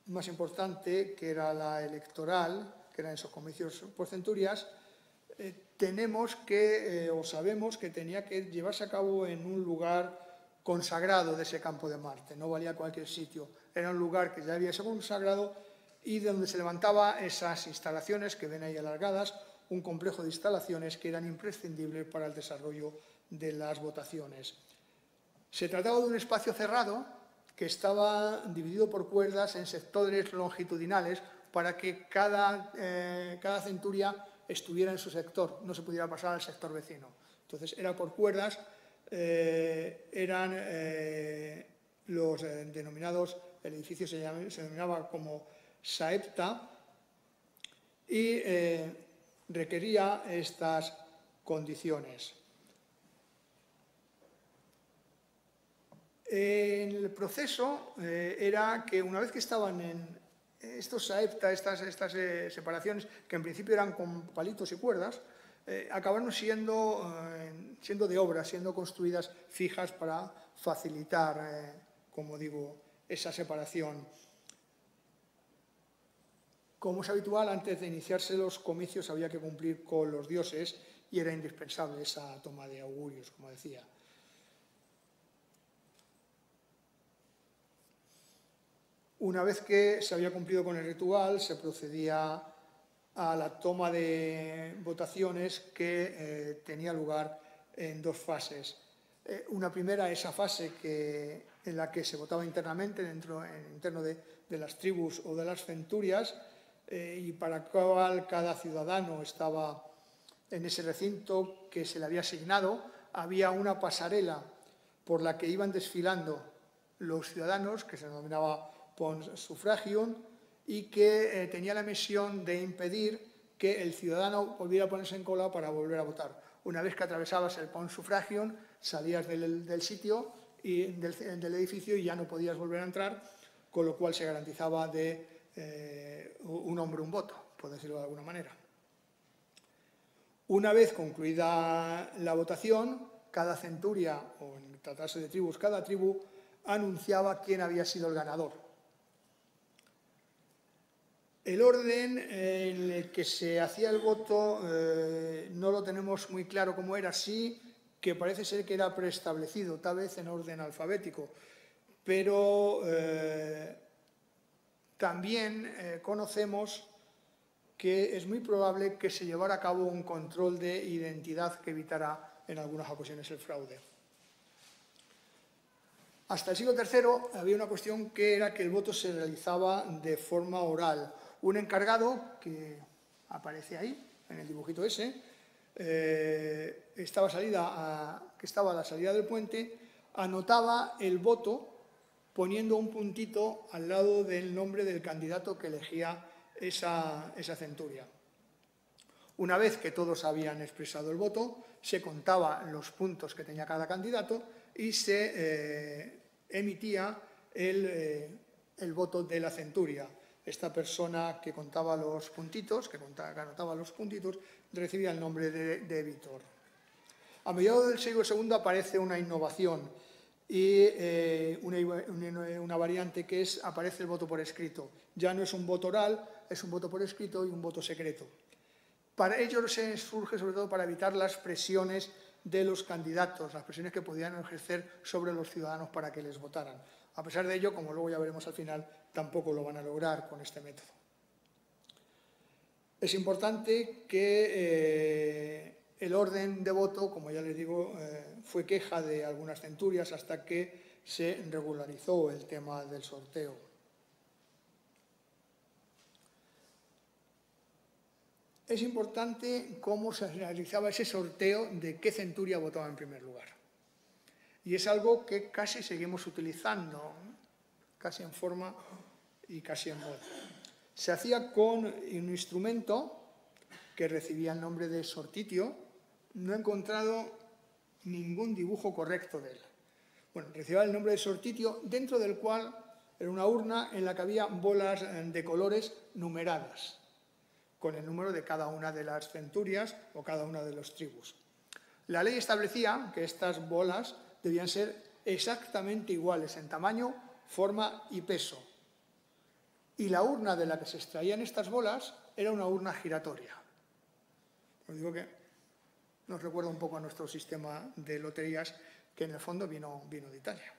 más importante, que era la electoral, que eran esos comicios por centurias, sabemos que tenía que llevarse a cabo en un lugar consagrado de ese campo de Marte, no valía cualquier sitio, era un lugar que ya había sido consagrado y donde se levantaban esas instalaciones que ven ahí alargadas, un complejo de instalaciones que eran imprescindibles para el desarrollo de las votaciones. Se trataba de un espacio cerrado que estaba dividido por cuerdas en sectores longitudinales para que cada centuria estuviera en su sector, no se pudiera pasar al sector vecino. Entonces, era por cuerdas, eran los denominados, el edificio se denominaba como saepta y requería estas condiciones. En el proceso era que una vez que estaban en estos saepta, estas separaciones, que en principio eran con palitos y cuerdas, acabaron siendo de obra, siendo construidas fijas para facilitar, como digo, esa separación. Como es habitual, antes de iniciarse los comicios había que cumplir con los dioses y era indispensable esa toma de augurios, como decía. Una vez que se había cumplido con el ritual, se procedía a la toma de votaciones que tenía lugar en dos fases. Una primera, esa fase en la que se votaba internamente, interno de las tribus o de las centurias, y para la cual cada ciudadano estaba en ese recinto que se le había asignado. Había una pasarela por la que iban desfilando los ciudadanos, que se denominaba pons suffragium, y que tenía la misión de impedir que el ciudadano volviera a ponerse en cola para volver a votar. Una vez que atravesabas el pons suffragium, salías del sitio y del edificio y ya no podías volver a entrar, con lo cual se garantizaba un hombre un voto, por decirlo de alguna manera. Una vez concluida la votación, cada centuria, o en tratarse de tribus, cada tribu anunciaba quién había sido el ganador. El orden en el que se hacía el voto no lo tenemos muy claro cómo era, sí que parece ser que era preestablecido, tal vez en orden alfabético, pero también conocemos que es muy probable que se llevara a cabo un control de identidad que evitara en algunas ocasiones el fraude. Hasta el siglo III había una cuestión que era que el voto se realizaba de forma oral. Un encargado, que aparece ahí, en el dibujito ese, estaba a la salida del puente, anotaba el voto poniendo un puntito al lado del nombre del candidato que elegía esa centuria. Una vez que todos habían expresado el voto, se contaban los puntos que tenía cada candidato y se emitía el voto de la centuria. Esta persona que contaba los puntitos, que anotaba los puntitos, recibía el nombre de editor. A mediados del siglo II aparece una innovación y una variante que aparece el voto por escrito. Ya no es un voto oral, es un voto por escrito y un voto secreto. Para ello se surge sobre todo para evitar las presiones de los candidatos, las presiones que podían ejercer sobre los ciudadanos para que les votaran. A pesar de ello, como luego ya veremos al final, tampoco lo van a lograr con este método. Es importante que el orden de voto, como ya les digo, fue queja de algunas centurias hasta que se regularizó el tema del sorteo. Es importante cómo se realizaba ese sorteo de qué centuria votaba en primer lugar. Y es algo que casi seguimos utilizando, casi en forma y casi en moda. Se hacía con un instrumento que recibía el nombre de sortitio. No he encontrado ningún dibujo correcto de él. Bueno, recibía el nombre de sortitio, dentro del cual era una urna en la que había bolas de colores numeradas, con el número de cada una de las centurias o cada una de las tribus. La ley establecía que estas bolas debían ser exactamente iguales en tamaño, forma y peso. Y la urna de la que se extraían estas bolas era una urna giratoria. Os digo que nos recuerda un poco a nuestro sistema de loterías, que en el fondo vino de Italia.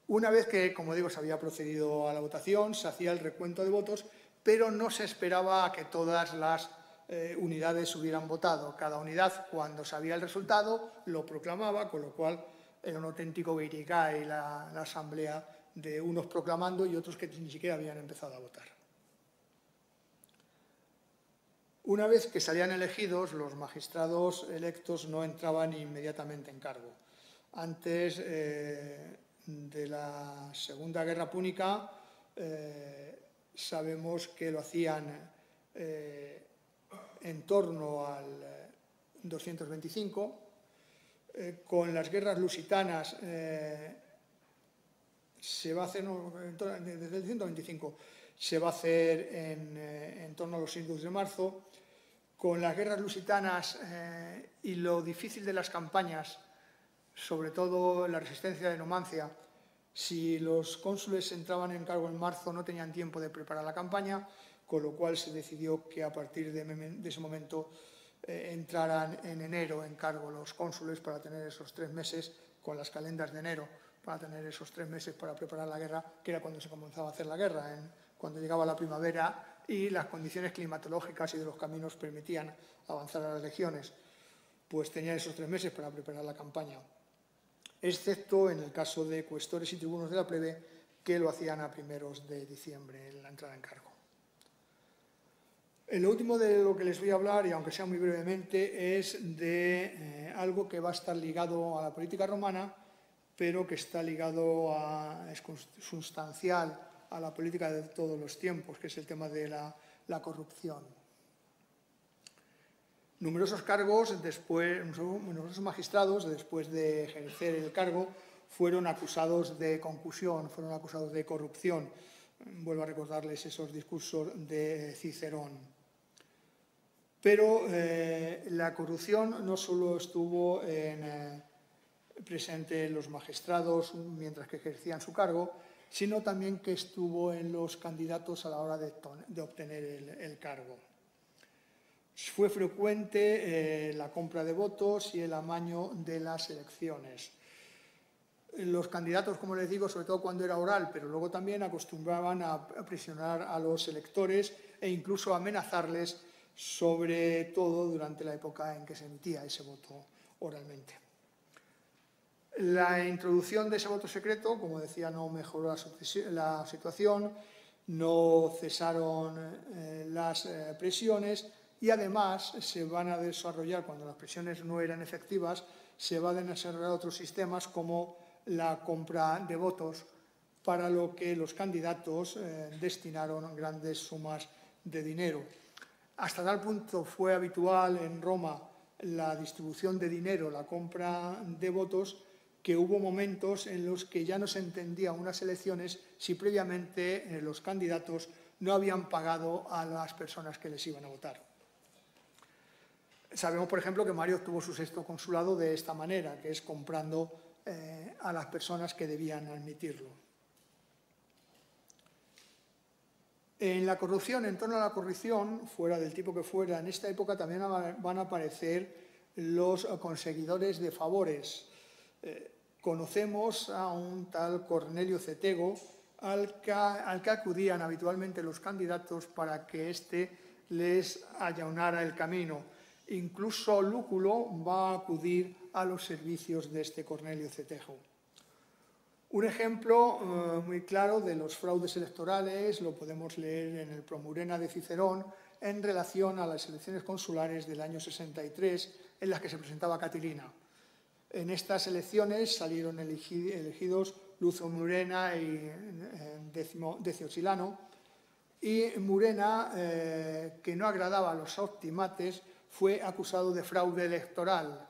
Una vez que, como digo, se había procedido a la votación, se hacía el recuento de votos, pero no se esperaba a que todas las unidades hubieran votado. Cada unidad, cuando sabía el resultado, lo proclamaba, con lo cual era un auténtico guirigay la asamblea de unos proclamando y otros que ni siquiera habían empezado a votar. Una vez que salían elegidos, los magistrados electos no entraban inmediatamente en cargo. Antes de la Segunda Guerra Púnica, sabemos que lo hacían en torno al 225. Con las guerras lusitanas se va a hacer, desde el 125, se va a hacer en torno a los siglos de marzo. Con las guerras lusitanas y lo difícil de las campañas, sobre todo la resistencia de Numancia, si los cónsules entraban en cargo en marzo no tenían tiempo de preparar la campaña, con lo cual se decidió que a partir de ese momento entraran en enero en cargo los cónsules para tener esos 3 meses, con las calendas de enero, para tener esos 3 meses para preparar la guerra, que era cuando se comenzaba a hacer la guerra, cuando llegaba la primavera y las condiciones climatológicas y de los caminos permitían avanzar a las legiones, pues tenían esos 3 meses para preparar la campaña, excepto en el caso de cuestores y tribunos de la plebe, que lo hacían a primeros de diciembre en la entrada en cargo. Lo último de lo que les voy a hablar, y aunque sea muy brevemente, es de algo que va a estar ligado a la política romana, pero que está ligado es sustancial a la política de todos los tiempos, que es el tema de la corrupción. Numerosos magistrados, después de ejercer el cargo, fueron acusados de concusión, fueron acusados de corrupción. Vuelvo a recordarles esos discursos de Cicerón. Pero la corrupción no solo estuvo presente en los magistrados mientras que ejercían su cargo, sino también que estuvo en los candidatos a la hora de obtener el cargo. Fue frecuente la compra de votos y el amaño de las elecciones. Los candidatos, como les digo, sobre todo cuando era oral, pero luego también acostumbraban a presionar a los electores e incluso a amenazarles, sobre todo durante la época en que se emitía ese voto oralmente. La introducción de ese voto secreto, como decía, no mejoró la situación, no cesaron las presiones y además se van a desarrollar, cuando las presiones no eran efectivas, se van a desarrollar otros sistemas como la compra de votos, para lo que los candidatos destinaron grandes sumas de dinero. Hasta tal punto fue habitual en Roma la distribución de dinero, la compra de votos, que hubo momentos en los que ya no se entendía unas elecciones si previamente los candidatos no habían pagado a las personas que les iban a votar. Sabemos, por ejemplo, que Mario obtuvo su 6º consulado de esta manera, que es comprando a las personas que debían admitirlo. En la corrupción, en torno a la corrupción, fuera del tipo que fuera, en esta época también van a aparecer los conseguidores de favores. Conocemos a un tal Cornelio Cetego, al que acudían habitualmente los candidatos para que éste les allanara el camino. Incluso Lúculo va a acudir a los servicios de este Cornelio Cetego. Un ejemplo muy claro de los fraudes electorales lo podemos leer en el Promurena de Cicerón en relación a las elecciones consulares del año 63 en las que se presentaba Catilina. En estas elecciones salieron elegidos Lucio Murena y Decio Silano, y Murena, que no agradaba a los optimates, fue acusado de fraude electoral.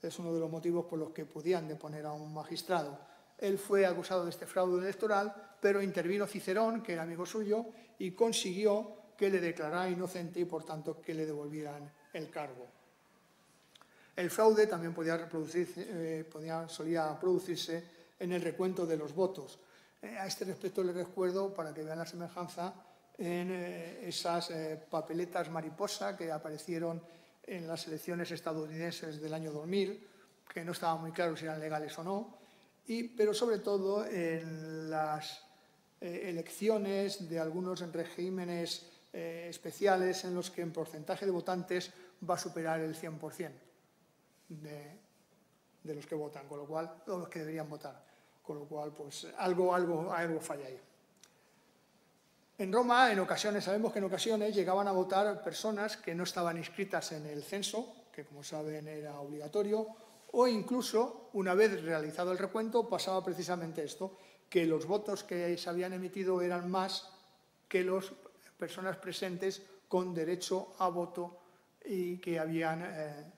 Es uno de los motivos por los que podían deponer a un magistrado. Él fue acusado de este fraude electoral, pero intervino Cicerón, que era amigo suyo, y consiguió que le declarara inocente y, por tanto, que le devolvieran el cargo. El fraude también solía producirse en el recuento de los votos. A este respecto les recuerdo, para que vean la semejanza, en esas papeletas mariposa que aparecieron en las elecciones estadounidenses del año 2000, que no estaba muy claro si eran legales o no, pero sobre todo en las elecciones de algunos regímenes especiales en los que en porcentaje de votantes va a superar el 100%. de los que votan, con lo cual, o los que deberían votar, con lo cual, pues, algo falla ahí. En Roma, sabemos que en ocasiones llegaban a votar personas que no estaban inscritas en el censo, que como saben era obligatorio, o incluso, una vez realizado el recuento, pasaba precisamente esto, que los votos que se habían emitido eran más que las personas presentes con derecho a voto y que habían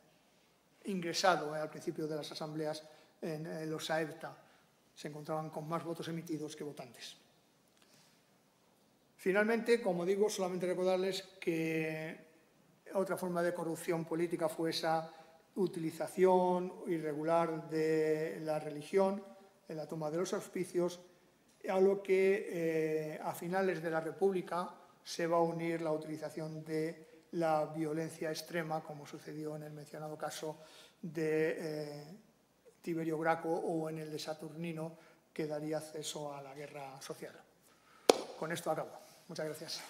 ingresado al principio de las asambleas en los AEPTA. Se encontraban con más votos emitidos que votantes. Finalmente, como digo, solamente recordarles que otra forma de corrupción política fue esa utilización irregular de la religión en la toma de los auspicios, a lo que a finales de la República se va a unir la utilización de la violencia extrema, como sucedió en el mencionado caso de Tiberio Graco o en el de Saturnino, que daría acceso a la guerra social. Con esto acabo. Muchas gracias.